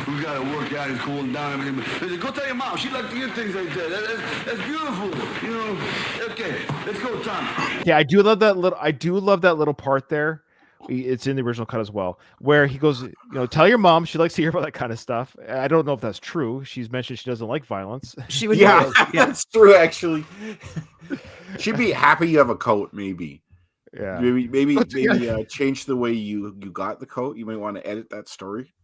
we gotta work out. He's cooling down and everything. Listen, go tell your mom. She likes to hear things like that. That's beautiful. You know. Okay, let's go, Tommy. Yeah, I do love that little part there. It's in the original cut as well, where he goes, tell your mom. She likes to hear about that kind of stuff. I don't know if that's true. She's mentioned she doesn't like violence. She would. Yeah, that's true. Actually, she'd be happy you have a coat. Maybe. Yeah. Maybe change the way you got the coat. You might want to edit that story.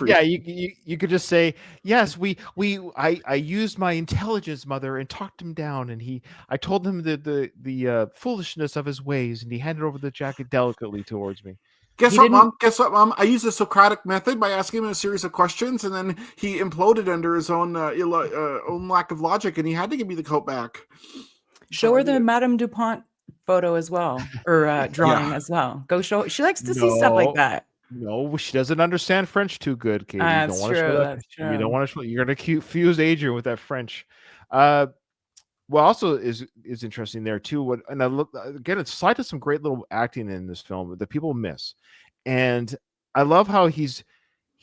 Yeah, you could just say, yes, I used my intelligence, mother, and talked him down, and I told him the foolishness of his ways, and he handed over the jacket delicately towards me. Guess what, Mom? I used the Socratic method by asking him a series of questions, and then he imploded under his own lack of logic, and he had to give me the coat back. Show her the Madame Dupont photo as well, or drawing as well. Go show. She likes to see stuff like that. No, she doesn't understand French too good, Katie. That's true. You don't want to. You're going to confuse Adrian with that French. What also is interesting there too. And I look again. It's side to some great little acting in this film that people miss, and I love how he's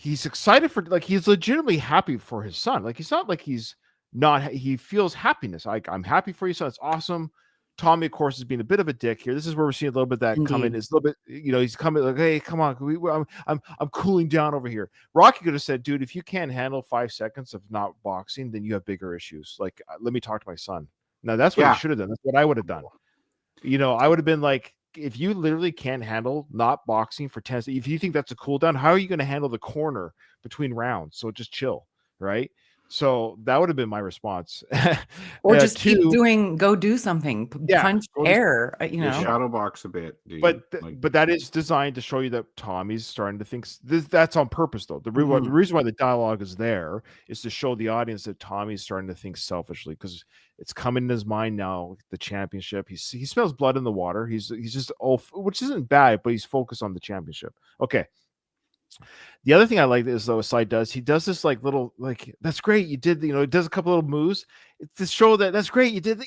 excited for, like, he's legitimately happy for his son. Like, he's not like he's not. He feels happiness. Like, I'm happy for you, son. It's awesome. Tommy, of course, is being a bit of a dick here. This is where we're seeing a little bit of that coming. It's a little bit, he's coming like, hey, come on, I'm cooling down over here. Rocky could have said, dude, if you can't handle 5 seconds of not boxing, then you have bigger issues. Like, let me talk to my son. Now, that's what he should have done. That's what I would have done. I would have been like, if you literally can't handle not boxing for 10 seconds, if you think that's a cool down, how are you going to handle the corner between rounds? So just chill, right? So that would have been my response. Or just keep go do something. Punch air, shadow box a bit, dude. But that is designed to show you that Tommy's starting to think that's on purpose, though. The reason why the dialogue is there is to show the audience that Tommy's starting to think selfishly, because it's coming in his mind now, the championship. He smells blood in the water. He's just which isn't bad, but he's focused on the championship. Okay. The other thing I like is, though, Sly he does this like little, like, that's great, you did, it does a couple little moves to show that's great, you did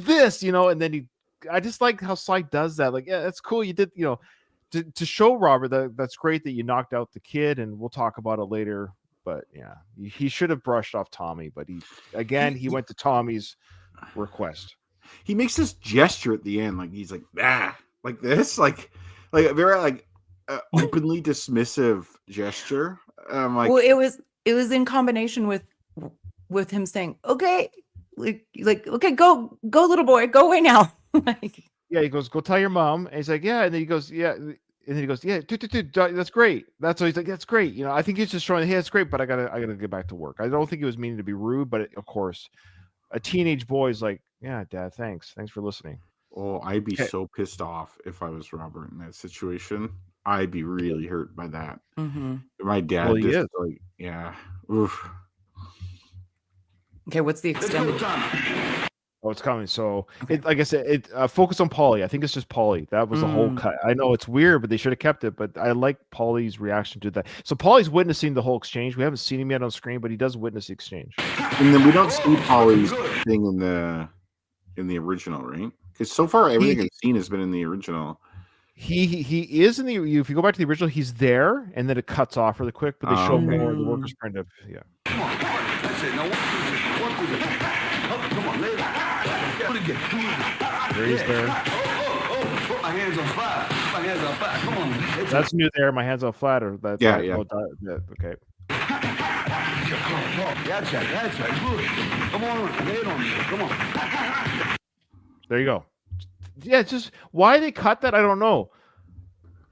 this, and then I just like how Sly does that, like, yeah, that's cool, you did, to show Robert that's great that you knocked out the kid, and we'll talk about it later. But yeah, he should have brushed off Tommy, but he went to Tommy's request. He makes this gesture at the end, like he's like, like this, like very like openly dismissive gesture. Like, well, it was in combination with him saying, okay, like okay, go little boy, go away now. Like, yeah, he goes, go tell your mom. And he's like, yeah. And then he goes, yeah. And then he goes, yeah, that's great. That's what he's like, that's great. I think he's just showing, hey, that's great, but I gotta get back to work. I don't think he was meaning to be rude, but of course, a teenage boy is like, yeah, Dad, thanks for listening. Oh, I'd be so pissed off if I was Robert in that situation. I'd be really hurt by that. Mm-hmm. My dad just like, yeah. Oof. Okay, what's the extended? Oh, it's coming. So, like I said, focus on Paulie. I think it's just Paulie. That was the whole cut. I know it's weird, but they should have kept it. But I like Paulie's reaction to that. So Paulie's witnessing the whole exchange. We haven't seen him yet on screen, but he does witness the exchange. And then we don't see Paulie's thing in the original, right? Because so far everything I've seen has been in the original. He is in the. If you go back to the original, he's there, and then it cuts off really quick. But they show more of the workers kind of Come on, that's it. Now come on, lay it. There he's there. Put my hands on fire. Come on. That's new there. My hands on flat, or that. Yeah. Okay. That's right. Good. Come on, lay it on me. Come on. There you go. Yeah, it's just why they cut that, I don't know.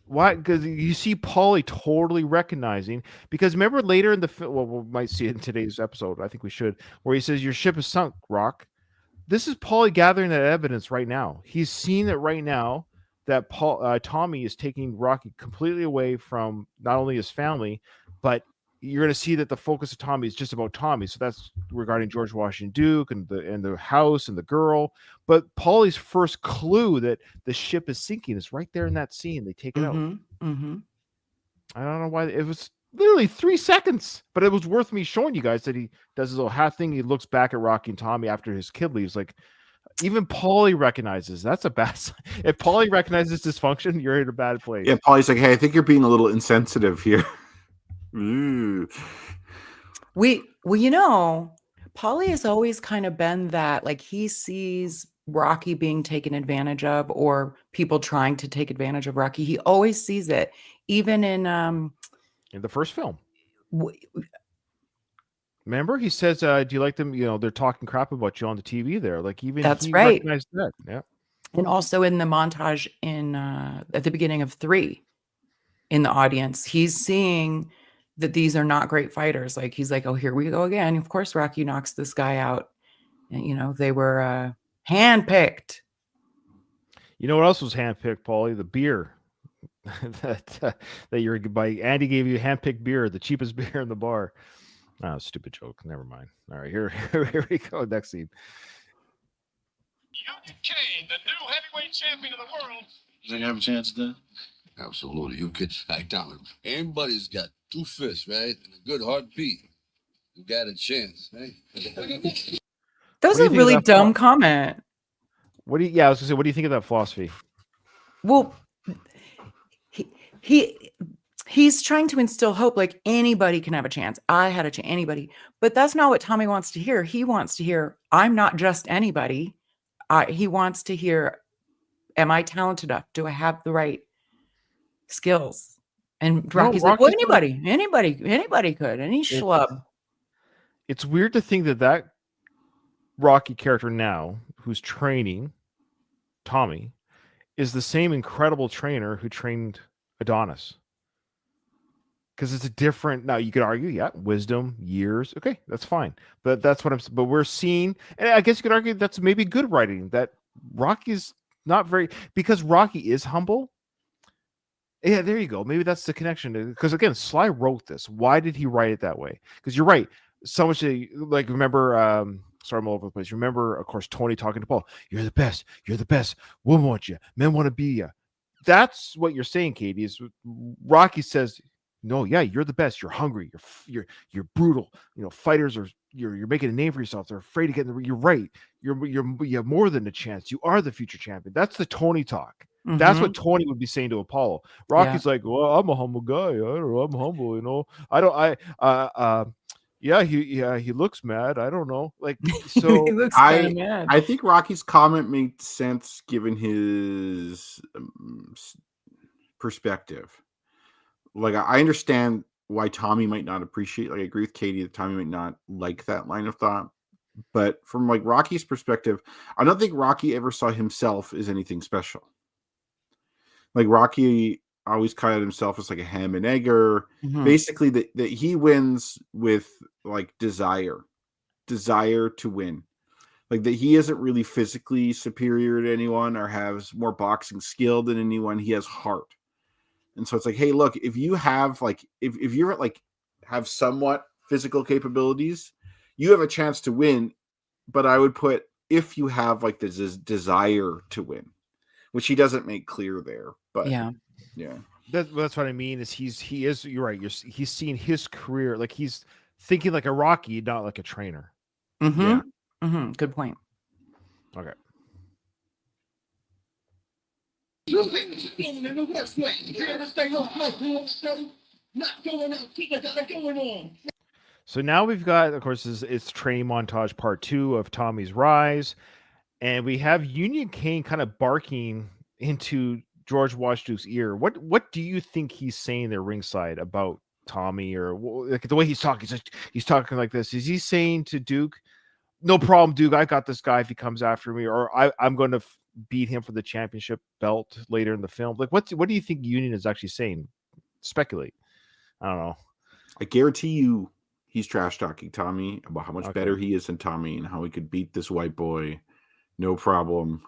Why? Because you see Paulie totally recognizing. Because remember later in the film, well, we might see it in today's episode. I think we should, where he says, "Your ship is sunk, Rock." This is Paulie gathering that evidence right now. He's seen it right now that Tommy is taking Rocky completely away from not only his family, but you're going to see that the focus of Tommy is just about Tommy. So that's regarding George Washington Duke and the house and the girl. But Paulie's first clue that the ship is sinking is right there in that scene. They take it out. Mm-hmm. I don't know why it was literally 3 seconds, but it was worth me showing you guys that he does his little hat thing. He looks back at Rocky and Tommy after his kid leaves. Like even Paulie recognizes that's a bad sign. If Paulie recognizes dysfunction, you're in a bad place. Yeah, Paulie's like, hey, I think you're being a little insensitive here. Ooh. Well, you know, Paulie has always kind of been that, like he sees Rocky being taken advantage of or people trying to take advantage of Rocky. He always sees it, even in the first film. w- Remember, he says, "Do you like them? You know, they're talking crap about you on the TV there." Like even That's he right. recognized that. Yeah. And also in the montage in at the beginning of 3, in the audience, he's seeing that these are not great fighters. Like he's like, "Oh, here we go again." Of course, Rocky knocks this guy out. And you know, they were handpicked. You know what else was handpicked, Paulie? The beer that you're by Andy gave you handpicked beer, the cheapest beer in the bar. Oh, stupid joke. Never mind. All right, here we go. Next scene. Kane, the new heavyweight champion of the world. You think I have a chance at that? Absolutely. You could. Hey, Tommy, everybody's got 2 fists, right? And a good heartbeat. You got a chance, right? That was do you a think of really that dumb comment. What do you? Yeah, I was gonna say. What do you think of that philosophy? Well, he's trying to instill hope. Like anybody can have a chance. I had a chance. Anybody, but that's not what Tommy wants to hear. He wants to hear, "I'm not just anybody." He wants to hear, "Am I talented enough? Do I have the right skills?" And Rocky's like, "Well, anybody could. Any schlub." It's weird to think that Rocky character now, who's training Tommy, is the same incredible trainer who trained Adonis. Because it's a different. Now you could argue, yeah, wisdom, years, okay, that's fine. But that's what I'm. But we're seeing, and I guess you could argue that's maybe good writing. That Rocky's not very, because Rocky is humble. Yeah, there you go. Maybe that's the connection. Because again, Sly wrote this. Why did he write it that way? Because you're right. So much like remember. Sorry, I'm all over the place. Remember, of course, Tony talking to Paul. You're the best. You're the best. Women want you. Men want to be you. That's what you're saying, Katie. Is Rocky says. No, yeah, you're the best. You're hungry. You're brutal. You know, fighters are you're making a name for yourself. They're afraid to get in the. You're right. You have more than a chance. You are the future champion. That's the Tony talk. Mm-hmm. That's what Tony would be saying to Apollo. Rocky's like, well, I'm a humble guy. I don't know. I'm humble. You know, I don't. Yeah, he looks mad. I don't know. Like, so he looks kind of mad. I think Rocky's comment made sense given his perspective. Like, I understand why Tommy might not appreciate. Like, I agree with Katie that Tommy might not like that line of thought. But from like Rocky's perspective, I don't think Rocky ever saw himself as anything special. Like Rocky always called himself as like a ham and egger. Mhm. Basically, that he wins with like desire to win. Like that he isn't really physically superior to anyone or has more boxing skill than anyone. He has heart. And so it's like, hey, look, if you have like, if you're like have somewhat physical capabilities, you have a chance to win. But I would put if you have like this desire to win, which he doesn't make clear there. But yeah. That's what I mean. Is he is. You're right. He's seeing his career like he's thinking like a Rocky, not like a trainer. Mm-hmm. Yeah. Mm-hmm. Good point. Okay. So now we've got, of course, it's training montage part 2 of Tommy's rise, and we have Union Kane kind of barking into George Washington's ear. What do you think he's saying there ringside about Tommy, or like the way he's talking. He's talking like this. Is he saying to Duke, "No problem, Duke. I got this guy if he comes after me," or I'm going to beat him for the championship belt later in the film? Like, what do you think Union is actually saying? Speculate. I don't know. I guarantee you, he's trash talking Tommy about how much better he is than Tommy and how he could beat this white boy, no problem.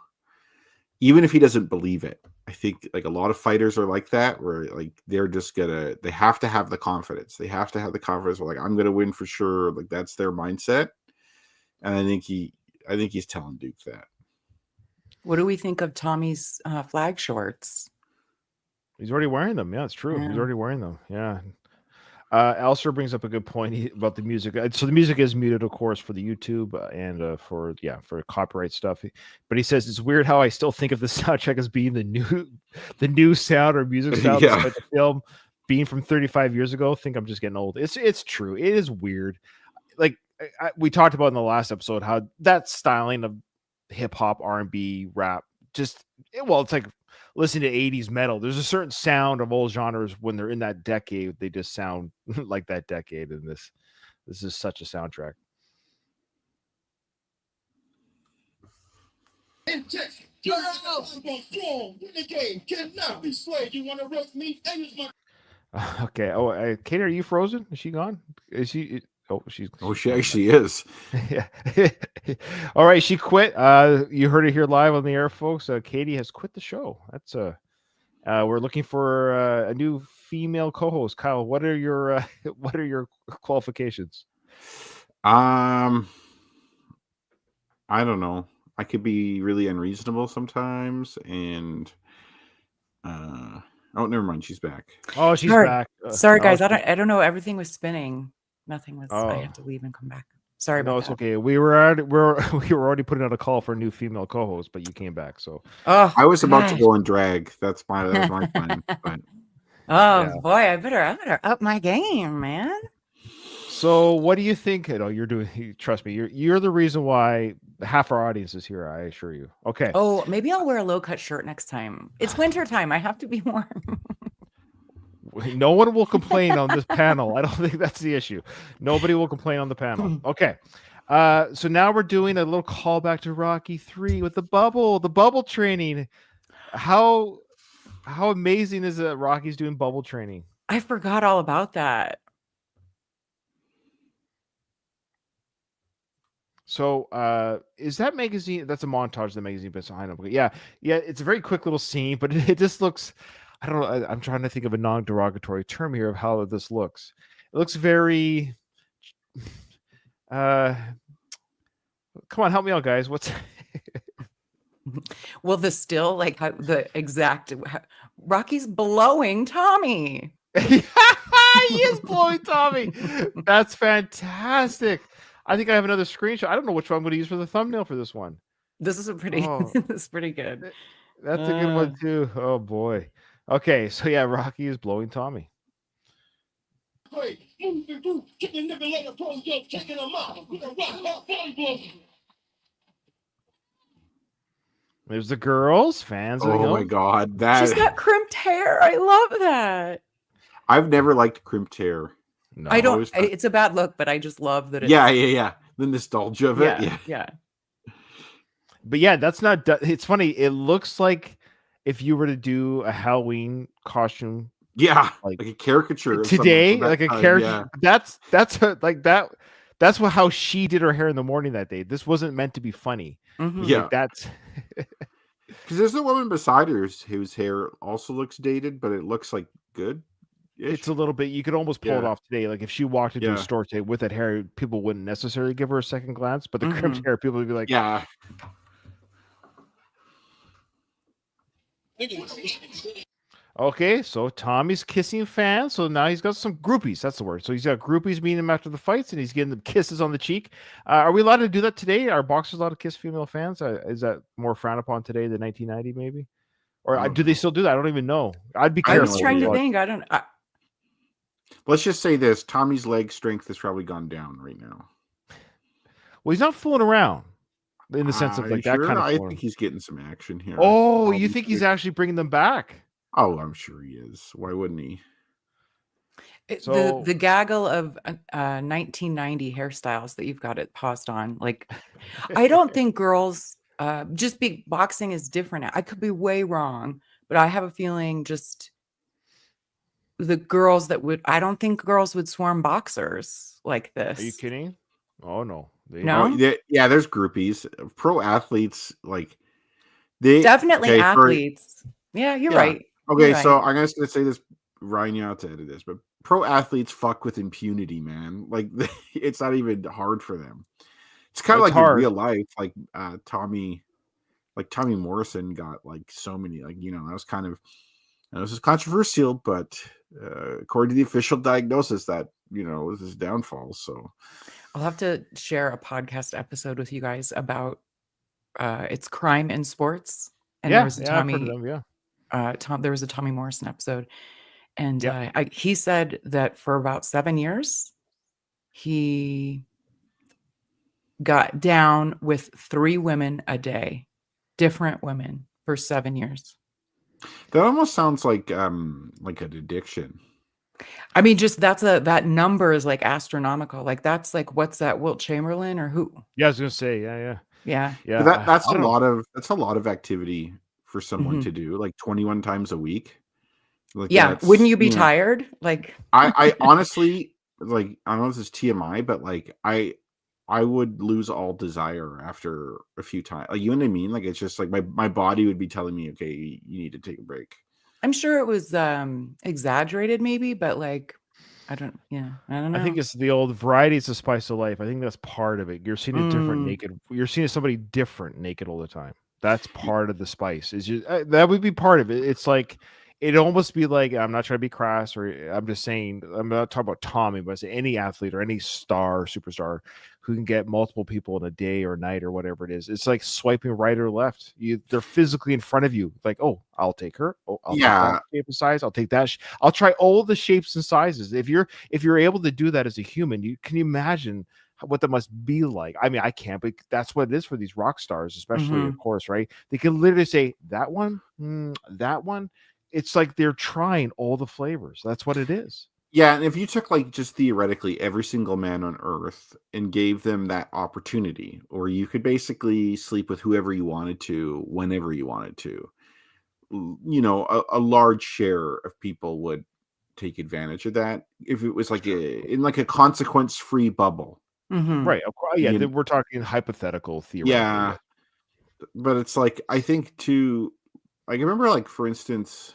Even if he doesn't believe it, I think like a lot of fighters are like that, where like they're just they have to have the confidence. They have to have the confidence. Where, like, I'm gonna win for sure. Like that's their mindset. And I think he's telling Duke that. What do we think of Tommy's flag shorts? He's already wearing them. Yeah, it's true. Yeah. He's already wearing them. Yeah. Elser brings up a good point about the music. So the music is muted, of course, for the YouTube and for copyright stuff. But he says it's weird how I still think of the soundtrack as being the new sound or music sound despite the film being from 35 years ago. I think I'm just getting old. It's true. It is weird. Like we talked about in the last episode, how that styling of hip hop, R&B, rap, it's like listening to 80s metal. There's a certain sound of all genres when they're in that decade. They just sound like that decade. And this is such a soundtrack. Okay. Oh, Kate, are you frozen? Is she gone? Is she? She actually is. Yeah. All right, she quit. You heard it here live on the air, folks. Katie has quit the show. That's we're looking for a new female co-host. Kyle, what are your qualifications? I don't know. I could be really unreasonable sometimes, and never mind. She's back. Oh, she's back. Sorry, guys. I don't know. Everything was spinning. Nothing was. Oh. I had to leave and come back. Sorry about that. No, it's that. okay. We were already putting out a call for a new female co-host, but you came back. So I was about to go and drag. That was my plan. But, boy, I better up my game, man. So what do you think? You're doing. Trust me, you're the reason why half our audience is here. I assure you. Okay. Oh, maybe I'll wear a low cut shirt next time. It's winter time. I have to be warm. No one will complain on this panel. I don't think that's the issue. Nobody will complain on the panel. Okay. So now we're doing a little callback to Rocky 3 with the bubble training. How amazing is it Rocky's doing bubble training? I forgot all about that. So is that magazine? That's a montage of the magazine bits behind him. Yeah, it's a very quick little scene, but it just looks, I don't know. I'm trying to think of a non-derogatory term here of how this looks. It looks very. Come on, help me out, guys. What's well, the exact Rocky's blowing Tommy. He is blowing Tommy. That's fantastic. I think I have another screenshot. I don't know which one I'm going to use for the thumbnail for this one. This is this is pretty good. That's a good one too. Oh boy. Okay, so yeah, Rocky is blowing Tommy. There's the girls, fans. Oh my god, she's got crimped hair. I love that. I've never liked crimped hair. No, I don't. It's a bad look, but I just love that. Yeah. The nostalgia of it. Yeah. But yeah, that's not. It's funny. It looks like if you were to do a Halloween costume. Yeah, like a caricature today, like a character. Yeah. That's how she did her hair in the morning that day. This wasn't meant to be funny. Mm-hmm. Yeah, like that's because there's a woman beside her whose hair also looks dated, but it looks like good. It's a little bit. You could almost pull it off today. Like if she walked into a store today with that hair, people wouldn't necessarily give her a second glance. But the crimped hair, people would be like, "Yeah." Okay, so Tommy's kissing fans. So now he's got some groupies. That's the word. So he's got groupies meeting him after the fights, and he's getting them kisses on the cheek. Are we allowed to do that today? Are boxers allowed to kiss female fans? Is that more frowned upon today than 1990, maybe? Or do they still do that? I don't even know. I'd be careful. I was trying to think. I don't. Let's just say this: Tommy's leg strength has probably gone down right now. Well, he's not fooling around in the sense of like that kind of. I think he's getting some action here. Oh, you think he's actually bringing them back? Oh, I'm sure he is. Why wouldn't he? So The gaggle of 1990 hairstyles that you've got it paused on, like I don't think girls boxing is different. I could be way wrong, but I have a feeling just the girls that would I don't think girls would swarm boxers like are you this. kidding? Oh no, they Oh, No? yeah, there's groupies. Pro athletes, like they Definitely okay for athletes. Yeah, you're yeah. right. You're Okay, so right. I'm just gonna say this, Ryan, you don't have to edit this, but pro athletes fuck with impunity, man. Like it's not even hard for them. It's kind of It's like in hard. real life, like Tommy Morrison got like so many, like that was kind of this is controversial, but according to the official diagnosis, that was his downfall. So I'll have to share a podcast episode with you guys about it's crime in sports. And there Yeah, was a yeah, I've heard of them. Yeah, There was a Tommy Morrison episode, and yeah. he said that for about 7 years, he got down with 3 women a day, different women for 7 years. that almost sounds like an addiction. I mean, just that number is like astronomical. Like that's like what's that? Wilt Chamberlain or who? Yeah, I was gonna say, yeah. Yeah. Yeah, But that's I a don't know. lot of activity for someone to do, like 21 times a week. Like Yeah. Wouldn't you be tired? Like I honestly, like, I don't know if this is TMI, but like I would lose all desire after a few times. Like, you know what I mean? Like, it's just like my body would be telling me, okay, you need to take a break. I'm sure it was exaggerated maybe, but like I don't know. I think it's the old variety is the spice of life. I think that's part of it. You're seeing a different naked. You're seeing somebody different naked all the time. That's part of the spice. Is just that would be part of it. It's like it'd almost be like, I'm not trying to be crass, or I'm just saying, I'm not talking about Tommy, but I say any athlete or any star, superstar who can get multiple people in a day or night or whatever it is. It's like swiping right or left. They're physically in front of you. Like, oh, I'll take her. Oh, I'll take that shape and size. I'll take that. I'll try all the shapes and sizes. If you're able to do that as a human, can you imagine what that must be like? I mean, I can't, but that's what it is for these rock stars, especially, of course, right? They can literally say that one, that one. It's like they're trying all the flavors. That's what it is. Yeah, and if you took, like, just theoretically every single man on Earth and gave them that opportunity, or you could basically sleep with whoever you wanted to, whenever you wanted to, a large share of people would take advantage of that if it was like in like a consequence-free bubble. Right. Of course. Yeah, we're talking hypothetical, theoretical. Yeah, but it's like, I think too, like, I remember, like, for instance,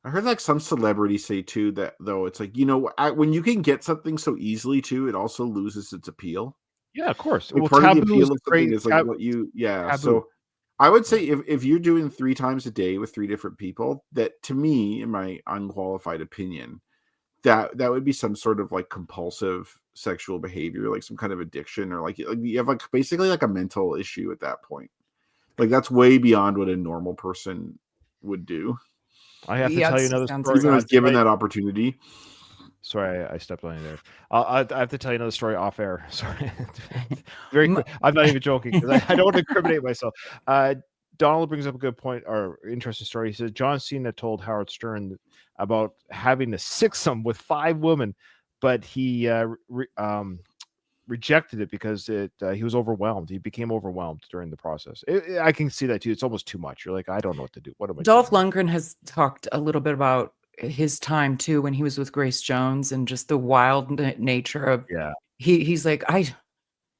I heard like some celebrities say too that, though, it's like, when you can get something so easily too, it also loses its appeal. Yeah, of course. Like, Well, part of the taboo appeal is of great. something is like what you, Taboo. So I would say if you're doing 3 times a day with 3 different people, that, to me, in my unqualified opinion, that would be some sort of like compulsive sexual behavior, like some kind of addiction, or like you have like basically like a mental issue at that point. Like, that's way beyond what a normal person would do. I have to tell you another story. Even I was given that opportunity. Sorry, I stepped on you there. I have to tell you another story off air. Sorry, very quick. I'm not even joking because I don't want to incriminate myself. Donald brings up a good point or interesting story. He says John Cena told Howard Stern about having a sixsome with 5 women, but he rejected it because he was overwhelmed. He became overwhelmed during the process. I can see that too. It's almost too much. You're like, I don't know what to do. What am I Dolph doing? Lundgren has talked a little bit about his time too when he was with Grace Jones and just the wild nature of he's like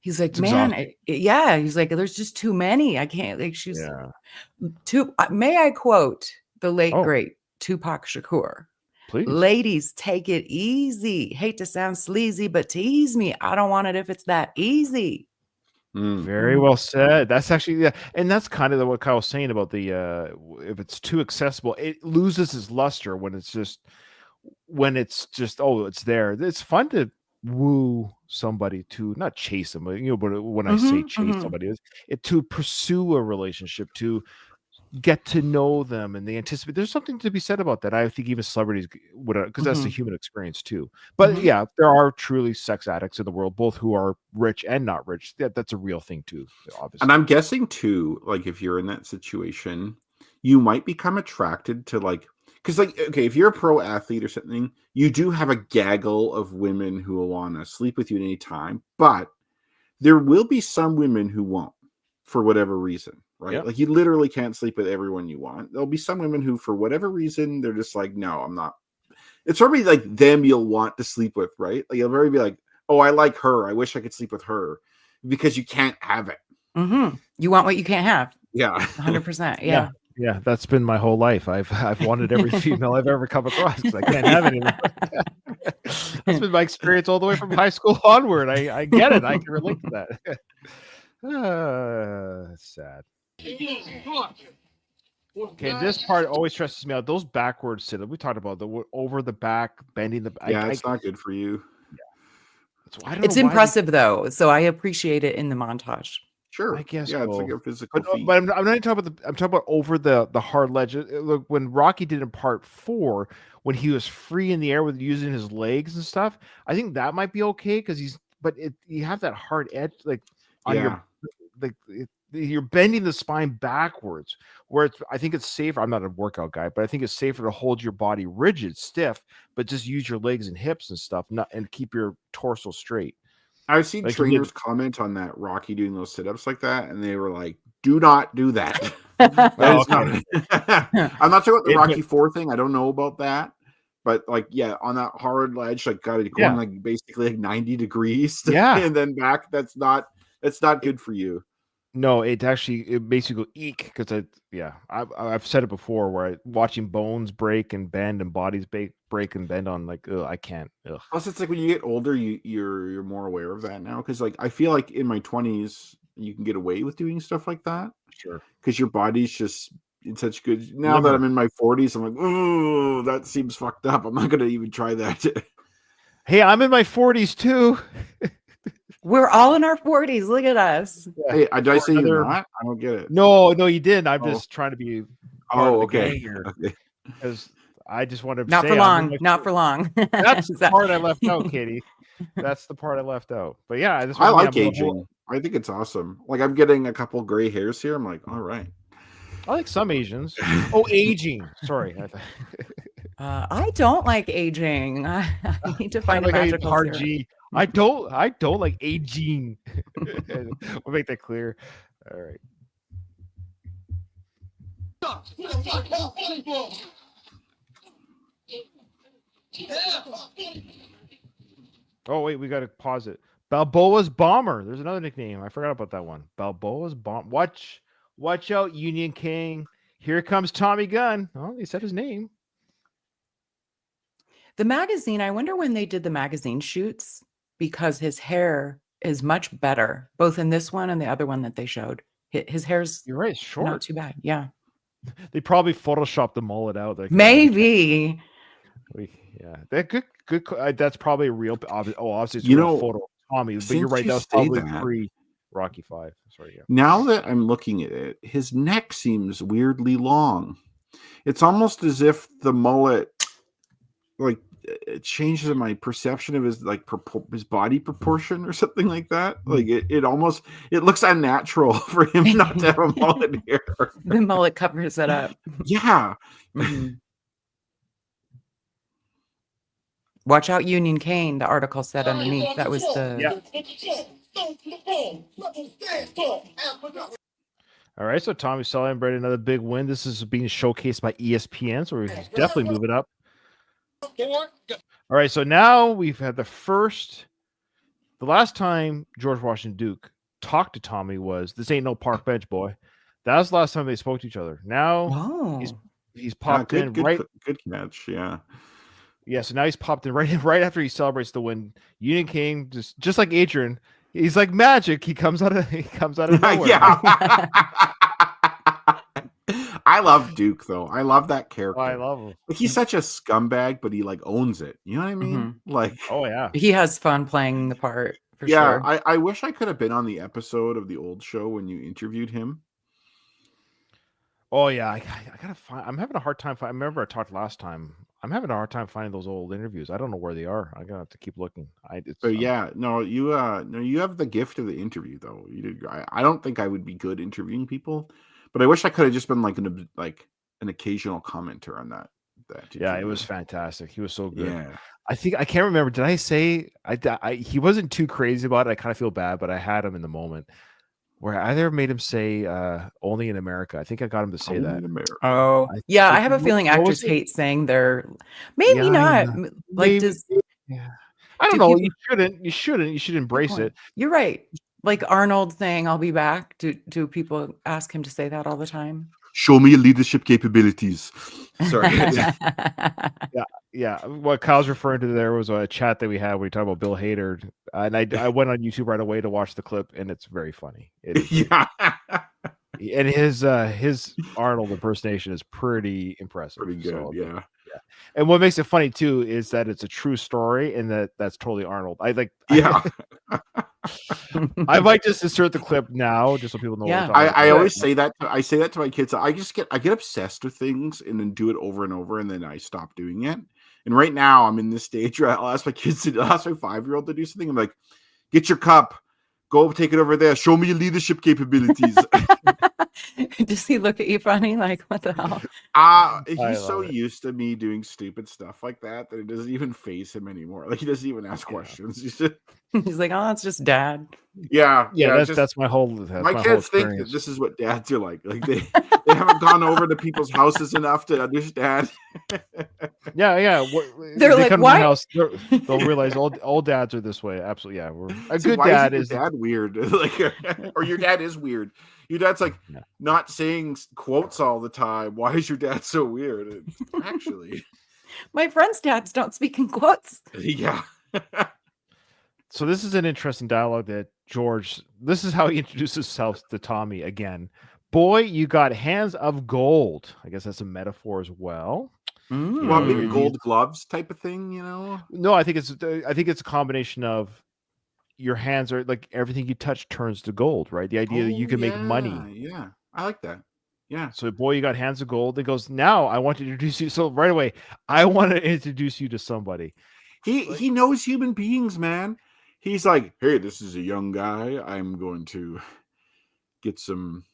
It's man he's like, there's just too many. I can't, like, she's too. May I quote the late great Tupac Shakur? Please. Ladies, take it easy. Hate to sound sleazy, but tease me. I don't want it if it's that easy. Very well said. That's actually, and that's kind of what Kyle was saying about the if it's too accessible, it loses its luster when it's just it's there. It's fun to woo somebody, to not chase them, but when I say chase somebody, it's to pursue a relationship, to get to know them, and they anticipate. There's something to be said about that. I think even celebrities would, because that's a human experience too. But yeah, there are truly sex addicts in the world, both who are rich and not rich. That's a real thing too, obviously. And I'm guessing too, like, if you're in that situation, you might become attracted to, like, Because, like, okay, if you're a pro athlete or something, you do have a gaggle of women who will want to sleep with you at any time, but there will be some women who won't for whatever reason, right? Yep. Like, you literally can't sleep with everyone you want. There'll be some women who, for whatever reason, they're just like, no, I'm not. It's probably like them you'll want to sleep with, right? Like, you'll very be like, oh, I like her. I wish I could sleep with her, because you can't have it. You want what you can't have. Yeah. 100%. Yeah. Yeah, that's been my whole life. I've wanted every female I've ever come across because I can't have any of them. That's been my experience all the way from high school onward. I get it. I can relate to that. It's sad. Okay, this part always stresses me out. Those backwards sit-ups we talked about, the over the back, bending the. Yeah, it's not good for you. I don't It's know why impressive though, so I appreciate it in the montage. Sure. I guess Yeah, it's like so. a physical feat. But I'm not even talking about I'm talking about over the hard ledge. Look, when Rocky did in part 4, when he was free in the air with using his legs and stuff, I think that might be okay because you have that hard edge like on your you're bending the spine backwards. Where I think it's safer. I'm not a workout guy, but I think it's safer to hold your body rigid, stiff, but just use your legs and hips and stuff, and keep your torso straight. I've seen Like trainers comment on that Rocky doing those sit-ups like that, and they were like, "Do not do that." Oh, okay. I'm not sure about the Rocky 4 thing. I don't know about that, but like, yeah, on that hard ledge, like, got to go on like basically like 90 degrees, and then back. That's not good for you. No, it makes you go eek because I've said it before where watching bones break and bend and bodies break and bend on like I can't. Ugh. Plus, it's like when you get older, you're more aware of that now because like I feel like in my 20s you can get away with doing stuff like that. Sure, because your body's just in such good. Now that I'm in my 40s, I'm like, oh, that seems fucked up. I'm not gonna even try that. Hey, I'm in my 40s too. We're all in our 40s. Look at us. Hey, did I say you're not? I don't get it. No, you didn't. I'm just trying to be part of the okay. gang here. Because I just want to not say for long. Not for long. That's the part I left out, Katie. That's the part I left out. But yeah, I like aging. I think it's awesome. Like I'm getting a couple gray hairs here. I'm like, all right. I like some Asians. Oh, aging. Sorry. I don't like aging. I need to find a magical hard G. I don't like aging. We'll make that clear. All right. Oh wait, we gotta pause it. Balboa's Bomber. There's another nickname. I forgot about that one. Balboa's Bomb. Watch out, Union King. Here comes Tommy Gunn. Oh, he said his name. The magazine, I wonder when they did the magazine shoots, because his hair is much better, both in this one and the other one that they showed. His hair's You're right, short. Not too bad. Yeah. They probably photoshopped the mullet out. Like, maybe. Yeah. That good. That's probably a real. Obviously, it's a real photo of Tommy. But you're right. That was probably pre Rocky 5. Sorry. Yeah. Now that I'm looking at it, his neck seems weirdly long. It's almost as if the mullet, like, it changes my perception of his his body proportion or something like that. Like it looks unnatural for him not to have a mullet here. The mullet covers it up. Yeah. Watch out, Union Cane. The article said underneath. That was the. Yeah. All right, so Tommy celebrated another big win. This is being showcased by ESPN, so we're definitely moving up. All right, so now we've had the last time George Washington Duke talked to Tommy was, "This ain't no park bench, boy." That was the last time they spoke to each other. Now he's popped in right. Good catch, yeah. Yeah, so now he's popped in right after he celebrates the win. Union King, just like Adrian, he's like magic. He comes out of nowhere. Yeah. I love Duke though. I love that character. Oh, I love him. Like, he's such a scumbag, but he like owns it. You know what I mean? Mm-hmm. Like, oh yeah, he has fun playing the part. For yeah, sure. I wish I could have been on the episode of the old show when you interviewed him. Oh yeah, I gotta find. I'm having a hard time. I remember I talked last time. I'm having a hard time finding those old interviews. I don't know where they are. I gotta have to keep looking. You have the gift of the interview though. You did. I don't think I would be good interviewing people, but I wish I could have just been like an occasional commenter on that that. Did Yeah, you? it was fantastic. He was so good. Yeah. I think I can't remember. Did I say he wasn't too crazy about it? I kind of feel bad, but I had him in the moment where I either made him say "only in America." I think I got him to say Only that. in America. Oh, I yeah. I think have a feeling what was actors it? hate saying their. Yeah, Maybe not. Like, maybe. does Yeah. I don't do know. people? You shouldn't. You shouldn't. You should Good embrace point. it. You're right. Like Arnold saying, "I'll be back." Do people ask him to say that all the time? Show me your leadership capabilities. Sorry. Yeah, yeah. What Kyle's referring to there was a chat that we had when we talked about Bill Hader, and I went on YouTube right away to watch the clip, and it's very funny. Yeah. And his Arnold impersonation is pretty impressive. Pretty good. So, Yeah. yeah. And what makes it funny too is that it's a true story, and that's totally Arnold. Yeah. I might just insert the clip now, just so people know Yeah. what we're talking I about. always say that. I say that to my kids. I get obsessed with things and then do it over and over, and then I stop doing it. And right now, I'm in this stage where I'll ask my kids I'll ask my 5-year-old to do something. I'm like, get your cup, go take it over there. Show me your leadership capabilities. Does he look at you funny? Like, what the hell? He's so love it. used to me doing stupid stuff like that it doesn't even faze him anymore. Like he doesn't even ask questions. He's just, He's like, "Oh, it's just dad." yeah. That's my whole. That's My my whole kids think that experience. this is what dads are like. Like they haven't gone over to people's houses enough to understand. Yeah. They're they like, come to my "What?" house, they'll realize all dads are this way. Absolutely, yeah. A See, good why dad isn't your dad weird? Like, or your dad is weird. Your dad's like Yeah. not saying quotes all the time. Why is your dad so weird? And actually, My friends' dads don't speak in quotes. yeah. So this is an interesting dialogue that George. This is how he introduces himself to Tommy again. Boy, you got hands of gold. I guess that's a metaphor as well. Well, maybe Mm. gold gloves type of thing, you know? No, I think it's a combination of your hands are like everything you touch turns to gold, right? The idea that you can make money. Yeah, I like that. Yeah. So, boy, you got hands of gold. It goes, now I want to introduce you. So right away, I want to introduce you to somebody. He knows human beings, man. He's like, hey, this is a young guy. I'm going to get some.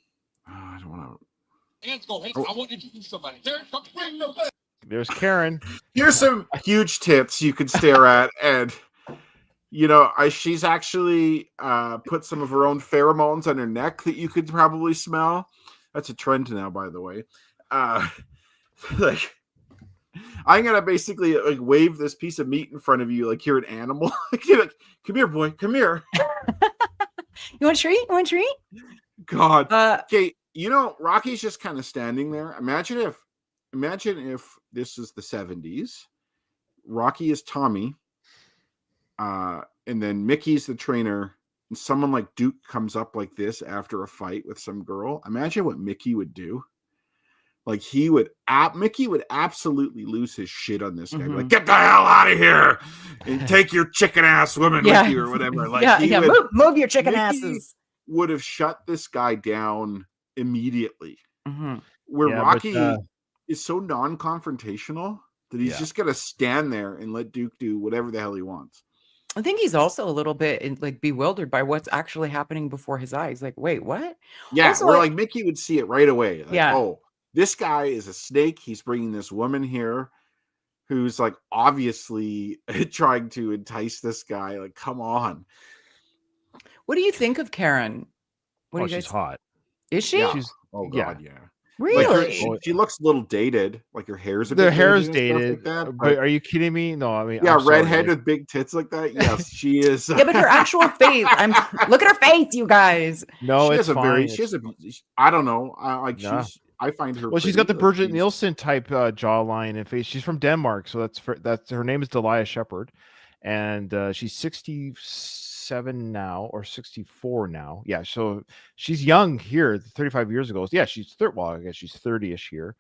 I don't want to. Hands go. Hey, I want you to do somebody. There's Karen. Here's some huge tits you could stare at, and she's actually put some of her own pheromones on her neck that you could probably smell. That's a trend now, by the way. Like, I'm gonna basically like wave this piece of meat in front of you like you're an animal. You're like, come here, boy, come here. You want a treat? You want a treat? God. Okay, Rocky's just kind of standing there. Imagine if this is the 70s. Rocky is Tommy, and then Mickey's the trainer, and someone like Duke comes up like this after a fight with some girl. Imagine what Mickey would do. Like Mickey would absolutely lose his shit on this guy. Like, get the hell out of here and take your chicken ass woman with you or whatever. Like, move your chicken Mickey asses. Would have shut this guy down immediately. Mm-hmm. Rocky is so non-confrontational that he's just gonna stand there and let Duke do whatever the hell he wants. I think he's also a little bit like bewildered by what's actually happening before his eyes. Like, wait, what? Yeah, also, like Mickey would see it right away. Like, yeah. Oh, this guy is a snake. He's bringing this woman here who's like obviously trying to entice this guy. Like, come on. What do you think of Karen? She's hot. Is she? Yeah. She's God, yeah. Really? Like she looks a little dated. Like her hair's Their hair is dated. Like that, but are you kidding me? No, I mean, yeah, I'm redhead sorry. with big tits like that. Yes, she is. Yeah, but her actual face. Look at her face, you guys. No, she it's has fine. I don't know. I find her. Well, she's got the pretty, Bridget Nielsen type jawline and face. She's from Denmark, so that's her name is Delia Shepard, and she's 67 now or 64 now. Yeah, so she's young here. 35 years ago, yeah, she's I guess she's 30ish here,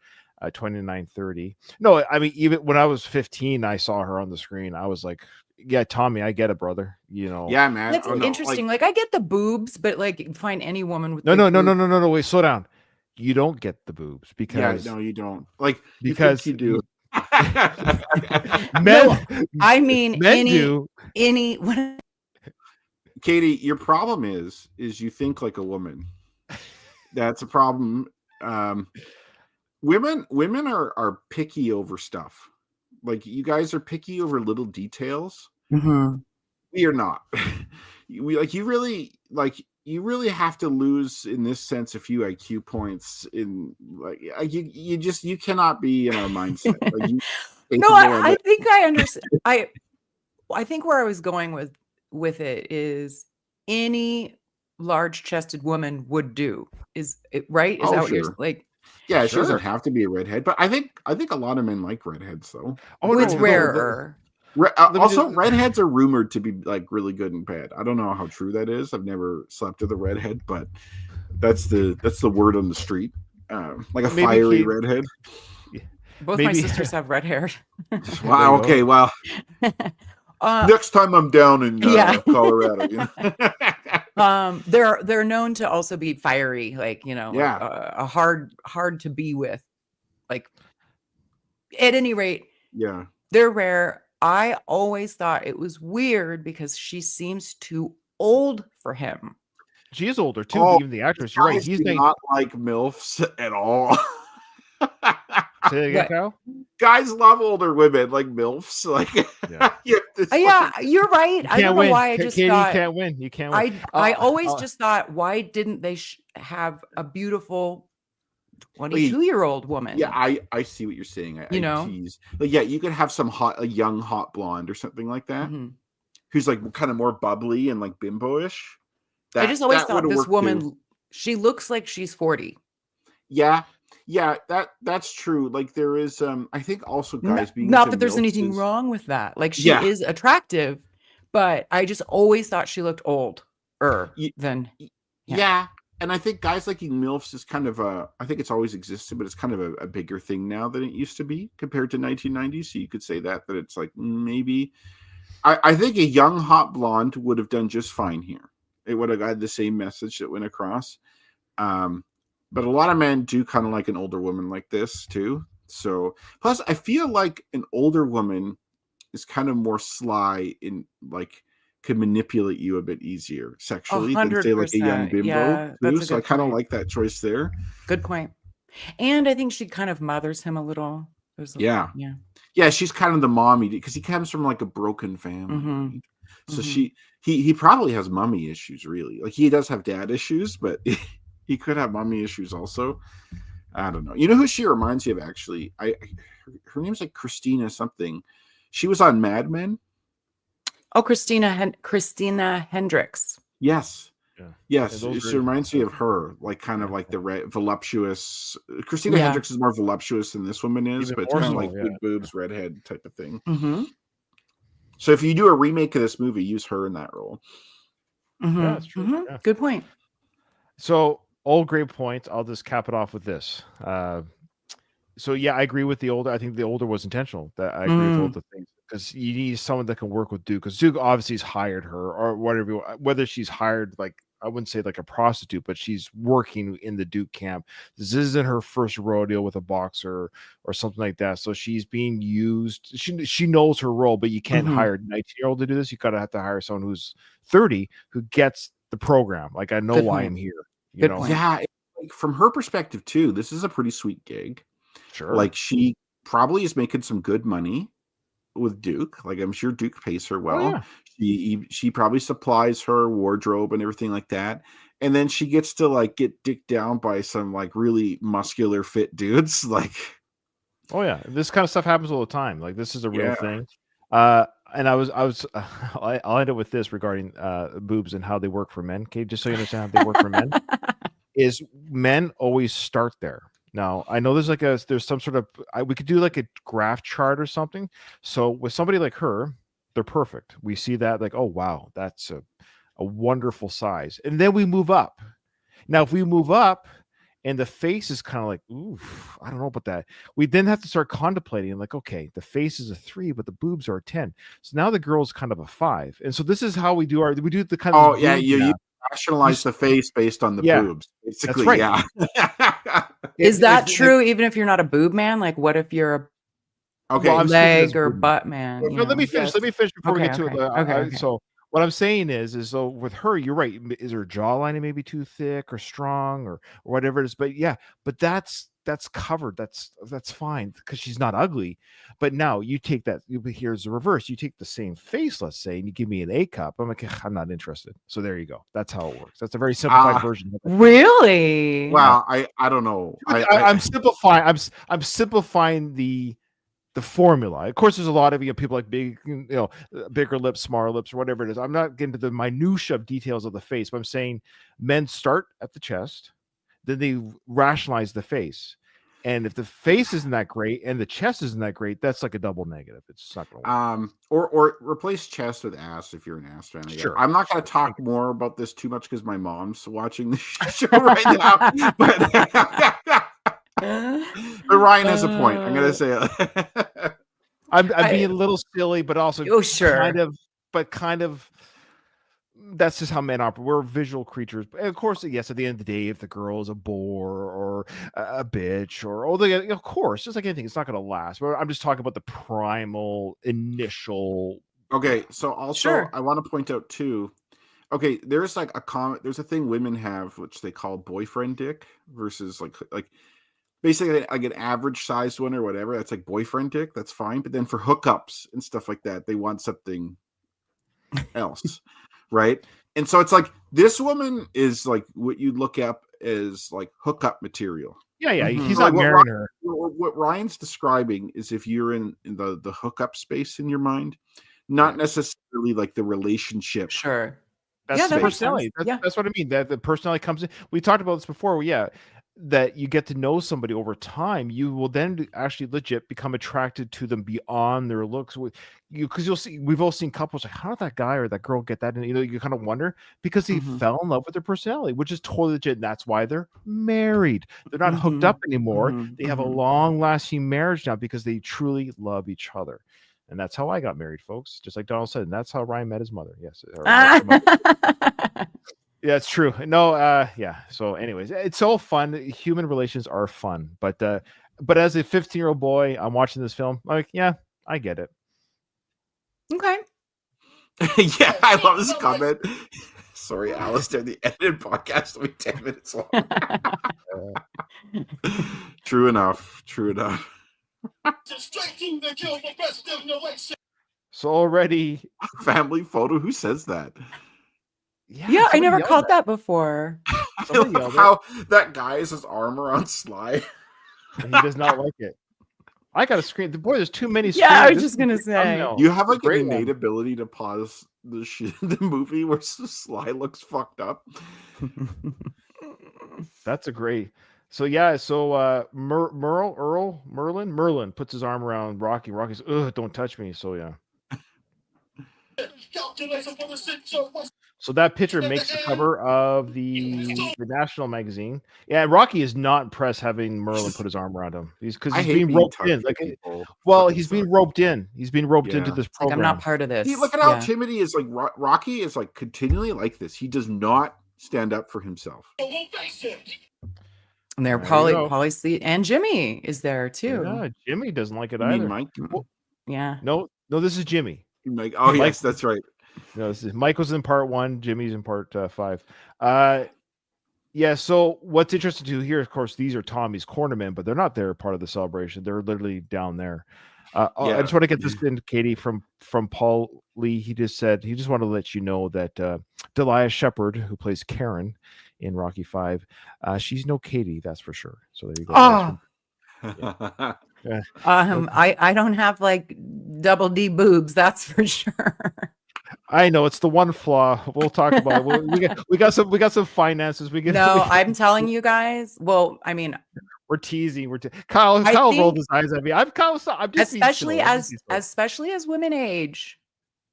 29, 30. No, I mean even when I was 15, I saw her on the screen. I was like, yeah, Tommy, I get it, brother. Yeah, man. That's interesting. Like, I get the boobs, but like, find any woman with no. Wait, slow down. You don't get the boobs because no, you don't. Like because you do. Men, no, I mean men do. Katie, your problem is you think like a woman. That's a problem. women are picky over stuff. Like you guys are picky over little details. Mm-hmm. We are not. You really have to lose in this sense a few IQ points in you cannot be in our mindset. No, I think I understand. I think where I was going with it is any large-chested woman would do. Is it right? Is that what you're sure. like? Yeah, she Sure. doesn't have to be a redhead, but I think a lot of men like redheads though. Oh, It's no, rarer. Also, redheads are rumored to be like really good and bad. I don't know how true that is. I've never slept with a redhead, but that's the word on the street. Like a Maybe fiery redhead. Both my Maybe- sisters have red hair. Wow. Okay. Well, next time I'm down in Colorado, you know? They're known to also be fiery, like Yeah. a hard to be with. Like, at any rate, Yeah. they're rare. I always thought it was weird because she seems too old for him. She is older too. Oh, even the actress. You're right. Guys He's do not like MILFs at all. Say it again, What? Kyle. Guys love older women like MILFs. Like, Yeah. Yeah, you're right. I don't know why I just Katie, thought you can't win. You can't win. I always just thought, why didn't they have a beautiful 22-year-old woman? Yeah, I see what you're saying. I tease. Like, yeah, you could have a young hot blonde or something like that, who's like kind of more bubbly and like bimbo-ish. I just always thought this woman, she looks like she's 40. Yeah, that's true. Like there is, I think also guys being not that there's anything wrong with that. Like she is attractive, but I just always thought she looked older than. Yeah. And I think guys liking MILFs is kind of I think it's always existed, but it's kind of a bigger thing now than it used to be compared to 1990s. So you could say that it's like maybe, I think a young hot blonde would have done just fine here. It would have had the same message that went across. But a lot of men do kind of like an older woman like this too. So plus I feel like an older woman is kind of more sly in like could manipulate you a bit easier sexually than say like a young bimbo. Yeah, that's so I kind of like that choice there. Good point. And I think she kind of mothers him a little. Yeah, she's kind of the mommy because he comes from like a broken family. So he probably has mommy issues, really. Like he does have dad issues, but he could have mommy issues also. I don't know. You know who she reminds you of, actually? Her name's like Christina something. She was on Mad Men. Oh, Christina Hendricks. Yes. Yeah. Yes. She reminds me of her, like kind of like the voluptuous. Christina Hendricks is more voluptuous than this woman is, but it's kind of like big boobs, redhead type of thing. Mm-hmm. So if you do a remake of this movie, use her in that role. Mm-hmm. Yeah, that's true. Mm-hmm. Yeah. Good point. So all great points. I'll just cap it off with this. So yeah, I agree with the older. I think the older was intentional. That I agree with all the things because you need someone that can work with Duke. Because Duke obviously has hired her or whatever. Whether she's hired, like I wouldn't say like a prostitute, but she's working in the Duke camp. This isn't her first rodeo with a boxer or something like that. So she's being used. She knows her role, but you can't hire a 19-year-old to do this. You gotta have to hire someone who's 30 who gets the program. Like I know why I'm here. You know? Yeah. Like, from her perspective too, this is a pretty sweet gig. Sure. Like she probably is making some good money with Duke. Like I'm sure Duke pays her well. She probably supplies her wardrobe and everything like that. And then she gets to like get dicked down by some like really muscular fit dudes. Like, oh yeah, this kind of stuff happens all the time. Like this is a real thing. And I'll end it with this regarding boobs and how they work for men. Okay, just so you understand how they work for men, is men always start there. Now I know there's some sort of we could do like a graph chart or something. So with somebody like her, they're perfect. We see that like, oh wow, that's a wonderful size, and then we move up. Now if we move up and the face is kind of like, ooh, I don't know about that. We then have to start contemplating like, okay, the face is a 3, but the boobs are a 10. So now the girl's kind of a 5. And so this is how we do the kind of you rationalize the face based on the boobs. Basically, that's right. Yeah. Is that true? Even if you're not a boob man, like what if you're a leg or butt man? No, let me finish. Let me finish before we get to it. Okay. So what I'm saying is so with her, you're right. Is her jawline maybe too thick or strong or whatever it is? But yeah, but that's that's covered. That's fine because she's not ugly. But now you take that. Here's the reverse. You take the same face, let's say, and you give me an A cup. I'm like, I'm not interested. So there you go. That's how it works. That's a very simplified version of it. Really? Well, I don't know. I'm simplifying. I'm simplifying the formula. Of course, there's a lot of people like bigger lips, smaller lips, or whatever it is. I'm not getting to the minutia of details of the face, but I'm saying men start at the chest, then they rationalize the face. And if the face isn't that great and the chest isn't that great, that's like a double negative. It's not going to work. Or replace chest with ass if you're an ass fan. Sure. I'm not going to talk more about this too much because my mom's watching the show right now. But Ryan has a point. I'm going to say it. I'm being a little silly, but also kind of. That's just how men operate. We're visual creatures. And of course, yes, at the end of the day, if the girl is a bore or a bitch of course, just like anything, it's not going to last. But I'm just talking about the primal initial. Okay, so also I want to point out too. Okay, there's like there's a thing women have which they call boyfriend dick versus like basically like an average sized one or whatever. That's like boyfriend dick. That's fine. But then for hookups and stuff like that, they want something else. Right. And so it's like this woman is like what you'd look up as like hookup material. Yeah. Mm-hmm. He's not marrying her. What Ryan's describing is if you're in the hookup space in your mind, not necessarily like the relationship. Sure. That's the personality. That's what I mean. That the personality comes in. We talked about this before. That you get to know somebody over time, you will then actually legit become attracted to them beyond their looks. Because you'll see, we've all seen couples like, how did that guy or that girl get that? And you kind of wonder because they fell in love with their personality, which is totally legit. And that's why they're married. They're not hooked up anymore. They have a long-lasting marriage now because they truly love each other. And that's how I got married, folks. Just like Donald said, and that's how Ryan met his mother. Yes. Yeah, it's true. No, yeah. So, anyways, it's all fun. Human relations are fun, but as a 15-year-old boy, I'm watching this film. I'm like, yeah, I get it. Okay. Yeah, I love this comment. Sorry, Alistair. The edited podcast will be 10 minutes long. True enough. So already, family photo. Who says that? Yeah, I never caught that before. I love how that guy has his arm around Sly. And he does not like it. I got to screen. Boy, there's too many. Yeah, I was just gonna say. You have like an innate ability to pause the movie where Sly looks fucked up. That's a great. So yeah, so Merlin puts his arm around Rocky. Rocky's, don't touch me. So yeah. So that picture makes the cover of the National magazine. Yeah, Rocky is not impressed having Merlin put his arm around him. He's being roped in. He's being roped in. He's being roped into this program. I'm not part of this. Look at how timid he is. Like Rocky is like continually like this. He does not stand up for himself. And they're Polly and Jimmy is there too. Yeah, Jimmy doesn't like it either. Mike? Yeah. No, this is Jimmy. Mike. Oh, yes, that's right. No, this is Michael's in part 1. Jimmy's in part 5. Yeah. So what's interesting to hear, of course, these are Tommy's cornermen, but they're not there part of the celebration. They're literally down there. I just want to get this in, Katie, from Paul Lee. He just said he just wanted to let you know that Delia Shepard, who plays Karen in Rocky 5, she's no Katie, that's for sure. So there you go. I don't have like double D boobs, that's for sure. I know it's the one flaw. We'll talk about it. We got some finances. I'm telling you guys. Well, I mean, we're teasing. Kyle rolled his eyes at me. I'm just especially as women age.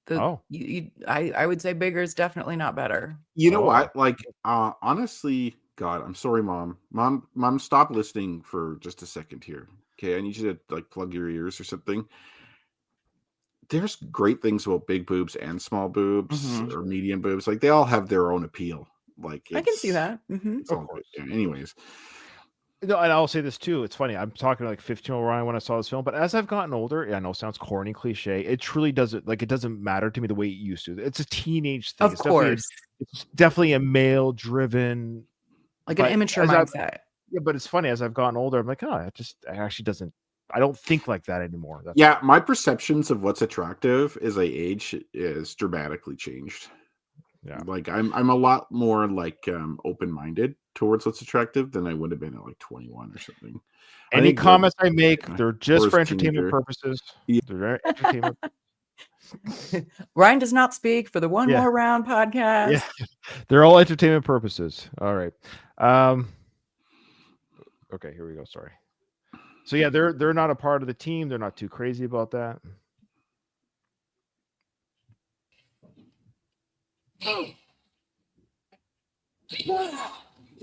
I would say bigger is definitely not better. You know what? Like, honestly, God, I'm sorry, Mom. Mom, stop listening for just a second here. Okay, I need you to like plug your ears or something. There's great things about big boobs and small boobs or medium boobs. Like they all have their own appeal. Like I can see that. Of course. Anyways. No, and I'll say this too. It's funny. I'm talking to like 15-year-old Ryan when I saw this film, but as I've gotten older, I know it sounds corny, cliche. It truly doesn't it doesn't matter to me the way it used to. It's a teenage thing. Of course. It's definitely a male driven, like an immature mindset. Yeah, but it's funny as I've gotten older. I'm like, oh, it actually doesn't. I don't think like that anymore. That's Yeah, my perceptions of what's attractive as I age is dramatically changed. Yeah. Like I'm a lot more like open-minded towards what's attractive than I would have been at like 21 or something. I Any think comments I make, they're or just as for a entertainment teenager. purposes. Yeah. They're entertainment. Ryan does not speak for the One Yeah. More Round podcast. Yeah, they're all entertainment purposes. All right. Okay, here we go. Sorry. So yeah, they're not a part of the team. They're not too crazy about that.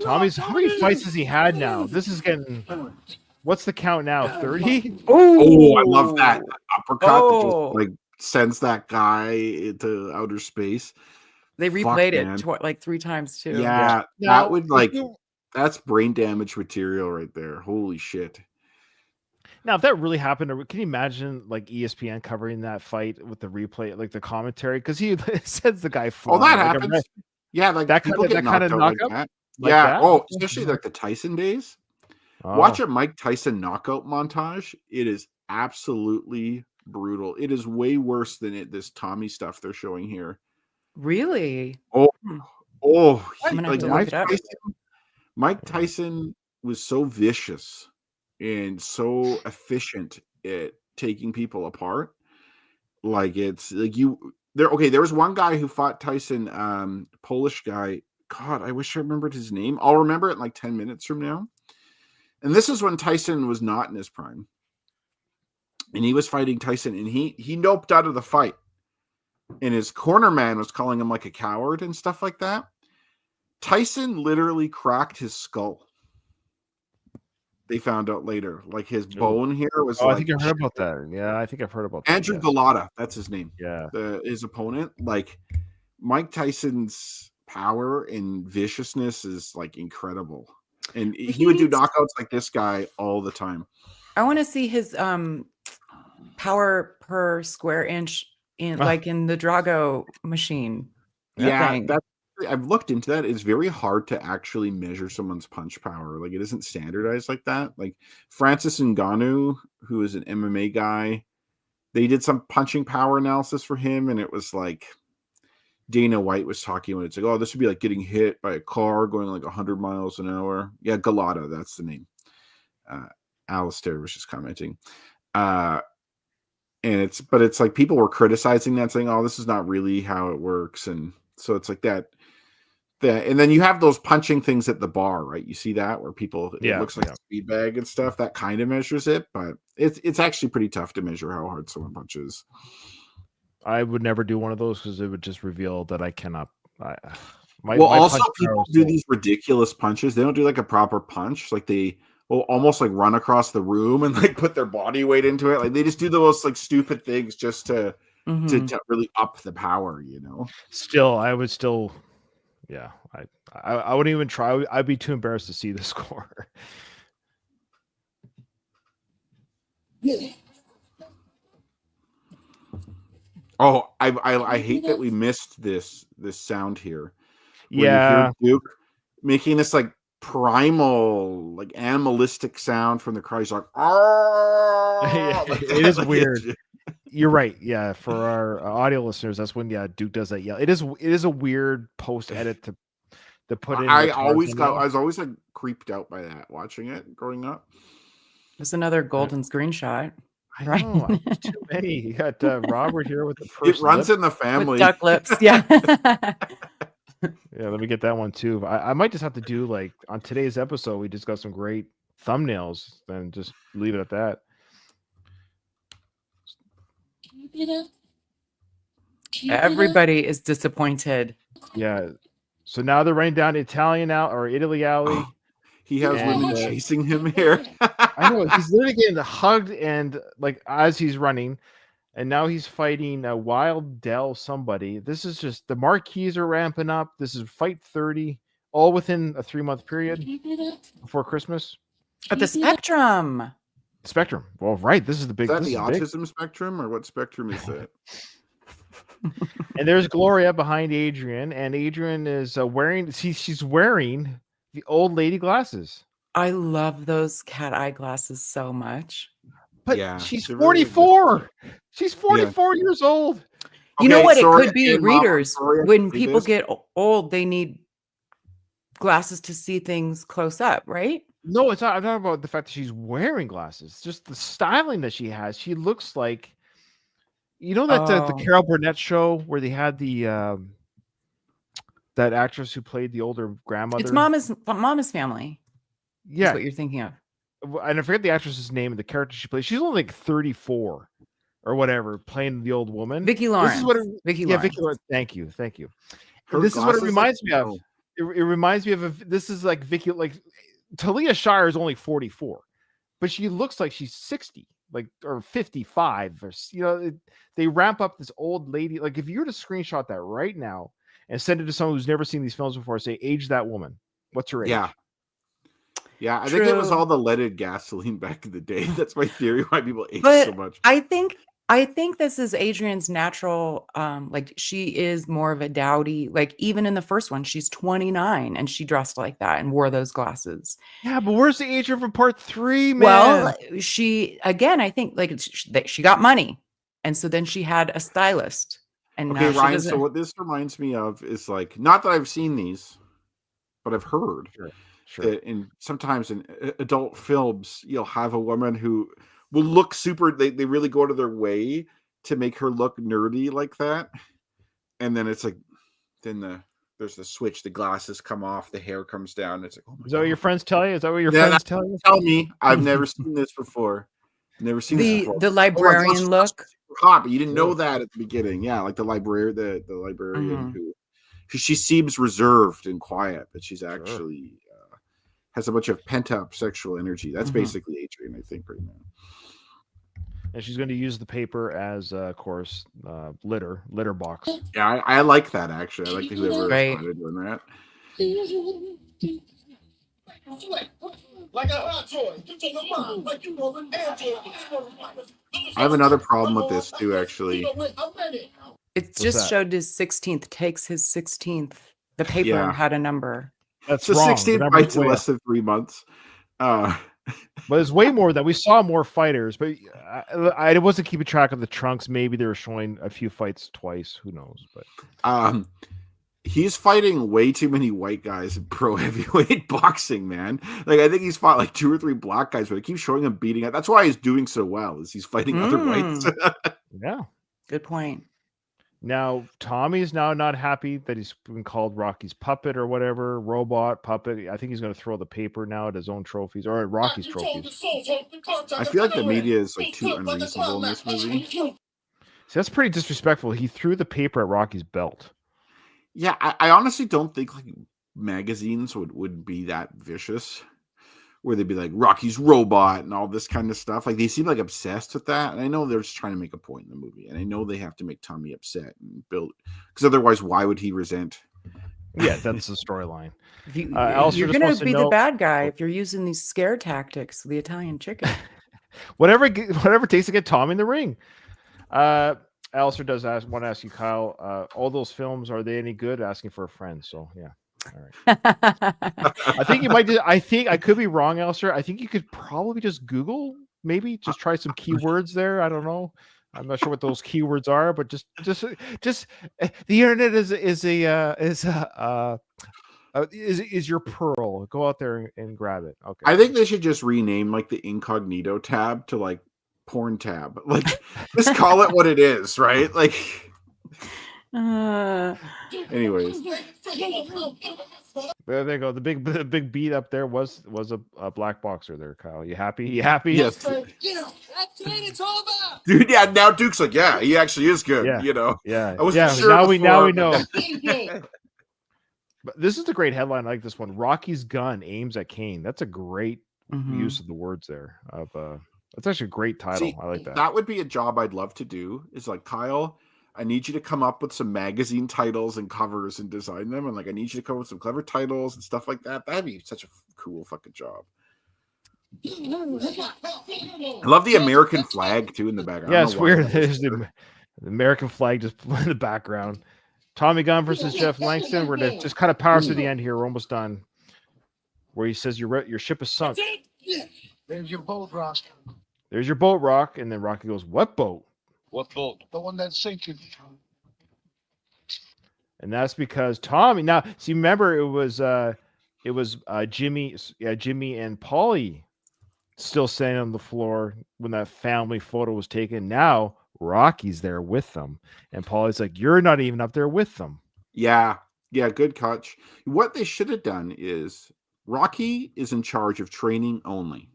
Tommy's how many fights has he had now? This is getting. What's the count now? 30? Oh, I love that uppercut that just Oh. like sends that guy into outer space. They Fuck, replayed man. it like 3 times too. Yeah, Now, that would like that's brain damage material right there. Holy shit. Now, if that really happened, can you imagine like ESPN covering that fight with the replay, like the commentary? Because he sends the guy Oh, flying. that like happens. Yeah, like that people kinda- get that kinda knocked out like knockout? that. Like Yeah. that? Oh, especially like the Tyson days. Oh, Watch a Mike Tyson knockout montage. It is absolutely brutal. It is way worse than this Tommy stuff they're showing here. Really? Oh, Hmm. oh, I'm gonna have like to look it up. Mike Tyson was so vicious and so efficient at taking people apart. Like it's like there was one guy who fought Tyson, Polish guy. God, I wish I remembered his name. I'll remember it in like 10 minutes from now. And this is when Tyson was not in his prime. And he was fighting Tyson and he noped out of the fight. And his corner man was calling him like a coward and stuff like that. Tyson literally cracked his skull. They found out later. Like his bone here was I like think I heard about that. Yeah, I think I've heard about that. Andrew yes. Galata, that's his name. Yeah. His opponent. Like Mike Tyson's power and viciousness is like incredible. And he would do knockouts like this guy all the time. I want to see his power per square inch in like in the Drago machine. Yeah, I've looked into that. It's very hard to actually measure someone's punch power. Like it isn't standardized like that. Like Francis Ngannou, who is an MMA guy, they did some punching power analysis for him, and it was like Dana White was talking when it's like, oh, this would be like getting hit by a car going like 100 miles an hour. Yeah, Galata, that's the name. Alistair was just commenting. And it's like people were criticizing that, saying, oh, this is not really how it works. And so it's like that. And then you have those punching things at the bar, right? You see that where people, it looks like a speed bag and stuff. That kind of measures it, but it's actually pretty tough to measure how hard someone punches. I would never do one of those because it would just reveal that I cannot. Also people do these ridiculous punches. They don't do like a proper punch. Like they will almost like run across the room and like put their body weight into it. Like they just do the most like stupid things just to really up the power, you know? I would still. Yeah, I wouldn't even try. I'd be too embarrassed to see the score. Oh, I hate that we missed this sound here. Yeah, you hear Duke making this like primal, like animalistic sound from the cry. He's like, oh, it is weird. You're right. Yeah, for our audio listeners, that's when Duke does that yell. It is a weird post edit to put in. I was always like creeped out by that watching it growing up. There's another golden screenshot. I know. Too many. You got Robert here with the It runs in the family. With duck lips. Yeah. Yeah, let me get that one too. I might just have to do like on today's episode. We just got some great thumbnails, and just leave it at that. Everybody is disappointed. Yeah. So now they're running down Italian out or Italy alley. He has women chasing him here. I know he's literally getting hugged and like as he's running, and now he's fighting a Wild Dell somebody. This is just the marquees are ramping up. This is Fight 30, all within a 3-month period before Christmas. At the Spectrum. Spectrum. Well, right. This is the big. Is that this the is big. autism spectrum, or what spectrum is that? And there's Gloria behind Adrian, and Adrian is wearing. She's wearing the old lady glasses. I love those cat eye glasses so much. But Yeah, she's they're very 44. She's 44 years old. You know Okay, what? It sorry could be again, Mom, I'm readers. sorry I have When to say people this. get old, they need glasses to see things close up, right? No, it's not. I'm talking about the fact that she's wearing glasses. It's just the styling that she has. She looks like, you know, that the Oh. Carol Burnett show where they had the that actress who played the older grandmother. It's Mama's Family. Is Yeah, what you're thinking of. and I forget the actress's name and the character she plays. She's only like 34 or whatever, playing the old woman. Vicki Lawrence. This is what Vicki yeah, Lawrence. Vicki Lawrence. Thank you. Her This is what it glasses, reminds like, me of. oh, It reminds me of this is like Vicky, like Talia Shire is only 44, but she looks like she's 60, like or 55, or they ramp up this old lady. Like if you were to screenshot that right now and send it to someone who's never seen these films before, say age that woman. What's her age? Yeah, I think it was True. all the leaded gasoline back in the day. That's my theory why people age But so much. I think this is Adrian's natural. Like she is more of a dowdy. Like even in the first one, she's 29 and she dressed like that and wore those glasses. Yeah, but where's the Adrian from part 3, man? Well, she again, I think like she got money, and so then she had a stylist, and Okay, now she Ryan. doesn't. So what this reminds me of is like not that I've seen these, but I've heard Sure. that sometimes in adult films you'll have a woman who will look super. They really go out of their way to make her look nerdy like that, and then it's like there's the switch. The glasses come off. The hair comes down. It's like, oh my Is that what your God. friends tell you? Is that what your Yeah, friends tell you? Tell me, I've never seen this before. Never seen this before. The Oh my gosh, librarian she's look. super hot, but you didn't know that at the beginning. Yeah, like the librarian, the librarian Mhm. who she seems reserved and quiet, but she's actually has a bunch of pent up sexual energy. That's basically Adrian, I think, right now. And she's going to use the paper as, of course, litter box. Yeah, I like that actually. I like that whoever Right. started doing that. Like a hot toy. You take a mom, like you know an Android. I have another problem with this too, actually. It What's just that? showed his 16th. Takes his 16th. The paper Yeah. had a number. That's So wrong. 16 The number's fights in way less than 3 months. But it's way more than we saw more fighters, but I wasn't keeping track of the trunks. Maybe they were showing a few fights twice. Who knows? But he's fighting way too many white guys in pro heavyweight boxing, man. Like I think he's fought like 2 or 3 black guys, but I keep showing him beating it. That's why he's doing so well, is he's fighting other whites. yeah. Good point. Now Tommy is now not happy that he's been called Rocky's puppet or whatever, robot puppet. I think he's going to throw the paper now at his own trophies or at Rocky's trophies. I feel like the media is like too unreasonable in this movie. See, that's pretty disrespectful. He threw the paper at Rocky's belt. Yeah, I honestly don't think like magazines would be that vicious, where they'd be like Rocky's robot and all this kind of stuff. Like they seem like obsessed with that, and I know they're just trying to make a point in the movie, and I know they have to make Tommy upset and build, because otherwise, why would he resent? Yeah, that's the storyline. You're going to be the bad guy if you're using these scare tactics, the Italian chicken. whatever it takes to get Tommy in the ring. Alistair does want to ask you, Kyle, all those films, are they any good? Asking for a friend. So yeah. All right. I think you might I think I could be wrong, Alistair. I think you could probably just Google, maybe just try some keywords there. I don't know. I'm not sure what those keywords are, but just the internet is your pearl. Go out there and grab it. Okay. I think they should just rename like the incognito tab to like porn tab. Like just call it what it is, right? Like anyways. There you go. The big beat up there was a black boxer there, Kyle. You happy? You happy? Yes. It's all about. Dude, yeah, now Duke's like, yeah, he actually is good. Yeah. You know. Yeah. I wasn't sure now we before. know. But this is a great headline. I like this one. Rocky's gun aims at Kane. That's a great use of the words there. That's actually a great title. See, I like that. That would be a job I'd love to do. Is like, Kyle, I need you to come up with some magazine titles and covers and design them. And like, I need you to come up with some clever titles and stuff like that. That'd be such a cool fucking job. I love the American flag too in the background. Yeah, it's weird. There's the American flag just in the background. Tommy Gunn versus Jeff Langston. We're going to just kind of power through the end here. We're almost done. where he says your ship is sunk. That's it. Yeah. There's your boat, Rock. There's your boat, Rock. And then Rocky goes, "What boat?" What boat? The one that's sinking. And that's because Tommy. Now, see, remember it was Jimmy and Paulie still standing on the floor when that family photo was taken. Now Rocky's there with them, and Paulie's like, "You're not even up there with them." Yeah, good catch. What they should have done is Rocky is in charge of training only.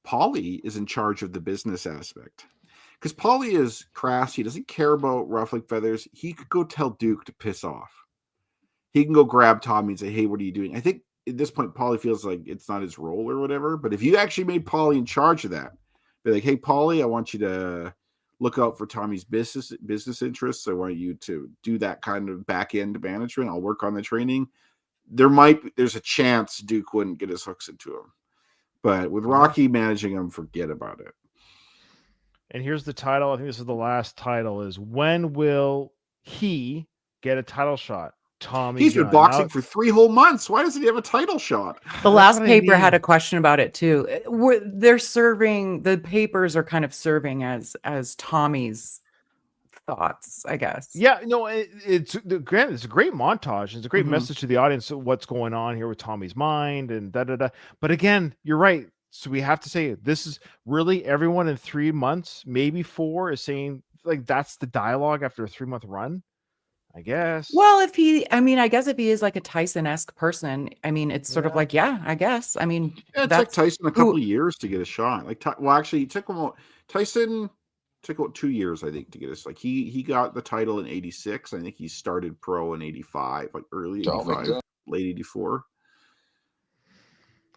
Paulie is in charge of the business aspect. Because Paulie is crass. He doesn't care about ruffling feathers. He could go tell Duke to piss off. He can go grab Tommy and say, "Hey, what are you doing?" I think at this point, Paulie feels like it's not his role or whatever. But if you actually made Paulie in charge of that, be like, "Hey, Paulie, I want you to look out for Tommy's business interests. I want you to do that kind of back end management. I'll work on the training." There's a chance Duke wouldn't get his hooks into him. But with Rocky managing him, forget about it. And here's the title. I think this is the last title. Is when will he get a title shot? Tommy. He's been Gunn. boxing for 3 whole months. Why doesn't he have a title shot? The last what I paper had mean. a question about it too. They're serving, the papers are kind of serving as Tommy's thoughts, I guess. Yeah, no, it's a great montage. It's a great Mhm. message to the audience of what's going on here with Tommy's mind and da da da. But again, you're right. So we have to say this is really everyone in 3 months, maybe 4, is saying like that's the dialogue after a 3-month run. I guess. Well, I guess if he is like a Tyson-esque person, I mean, it's sort of Yeah. like, yeah, I guess. I mean, Yeah, it took that's Tyson a couple of years to get a shot. Actually, it took him. Tyson took about 2 years, I think, to get us. Like he got the title in '86. I think he started pro in '85, like early '85, late '84.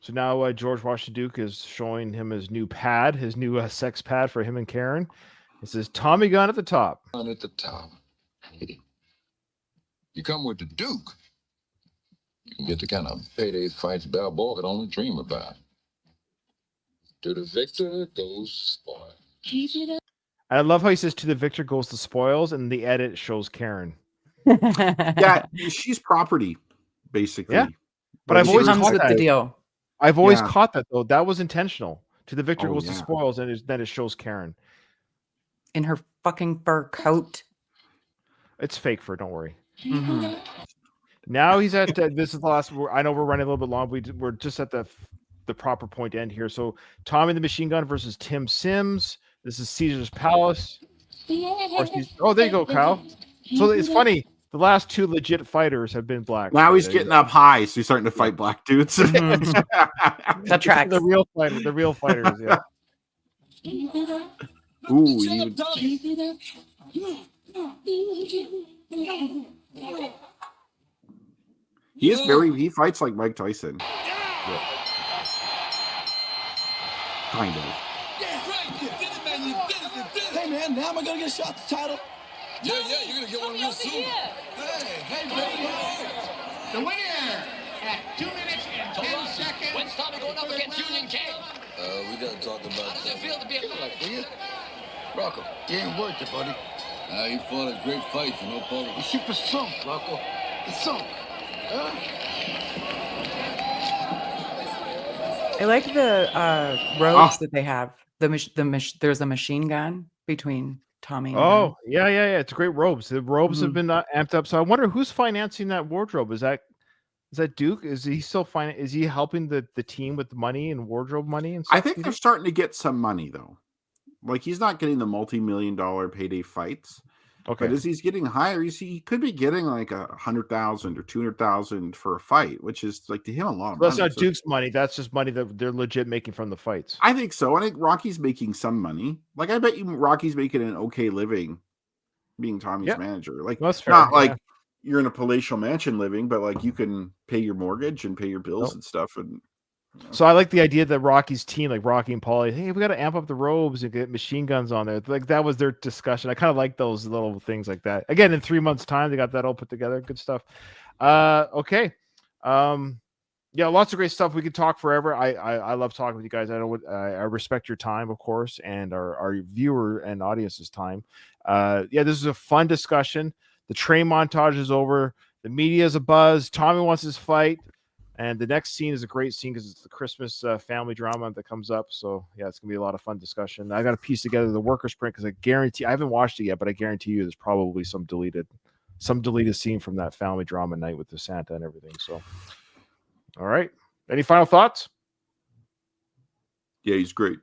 So now George Washington Duke is showing him his new pad, his new sex pad for him and Karen. It says Tommy Gunn at the top. At the top. You come with the Duke, you can get the kind of payday fights Balboa could only dream about. To the victor goes spoil. I love how he says to the victor goes the spoils, and the edit shows Karen. Yeah, she's property, basically. Yeah. But I've she always comes caught with the that. deal. I've always Yeah. caught that though. That was intentional. To the victor Oh, goes the yeah. spoils, and then it shows Karen. In her fucking fur coat. It's fake fur. Don't worry. Mhm. Now he's at this is the last. I know we're running a little bit long. We're just at the proper point to end here. So Tommy the Machine Gun versus Tim Sims. This is Caesar's Palace. Oh, there you go, Kyle. So it's funny. The last 2 legit fighters have been black. Now So he's there you getting up high, so he's starting to fight black dudes. Mhm. That tracks. The real fighters. The real fighters. Yeah. Ooh, Shut you, up, Tommy. he fights like Mike Tyson. Kind of. Yeah, right. You did it, man. You did it. You did it. Hey, man. Now am I gonna get a shot at the title? Yeah. You're gonna get one real soon. Hey, baby. The winner at 2 minutes and 10 seconds. When's Tommy going up against Union King? We gotta talk about How does it feel to be a for you. Rocco, you ain't worth it, buddy. He fought a great fight, you know, Paul. You super sunk, Rocco. It's sunk. Huh? I like the robes that they have. There's a machine gun between Tommy and Oh, yeah. It's great robes. The robes have Mhm. been amped up. So I wonder who's financing that wardrobe. Is that Duke? Is he still is he helping the team with the money and wardrobe money and stuff? I think they're starting to get some money though. Like he's not getting the multi-million-dollar payday fights. Okay. But as he's getting higher, he could be getting like 100,000 or 200,000 for a fight, which is like to him a lot of That's money. not Duke's money. That's just money that they're legit making from the fights. I think so. I think Rocky's making some money. Like I bet you Rocky's making an okay living being Tommy's Yeah. manager. Like That's fair. not yeah. like you're in a palatial mansion living, but like you can pay your mortgage and pay your bills Nope. and stuff. And So I like the idea that Rocky's team, like Rocky and Paulie, hey, we got to amp up the robes and get machine guns on there. Like that was their discussion. I kind of like those little things like that. Again, in 3 months' time, they got that all put together. Good stuff. Okay. Yeah, lots of great stuff. We could talk forever. I love talking with you guys. I know I respect your time, of course, and our viewer and audience's time. Yeah, this is a fun discussion. The train montage is over. The media is a buzz. Tommy wants his fight. And the next scene is a great scene because it's the Christmas family drama that comes up. So yeah, it's gonna be a lot of fun discussion. I got to piece together the workers print because I haven't watched it yet, but I guarantee you there's probably some deleted scene from that family drama night with the Santa and everything. So, all right, any final thoughts? Yeah, he's great.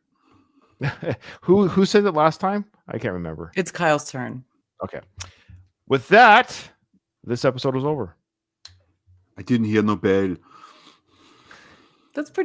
Who said it last time? I can't remember. It's Kyle's turn. Okay. With that, this episode is over. I didn't hear no bell. That's pretty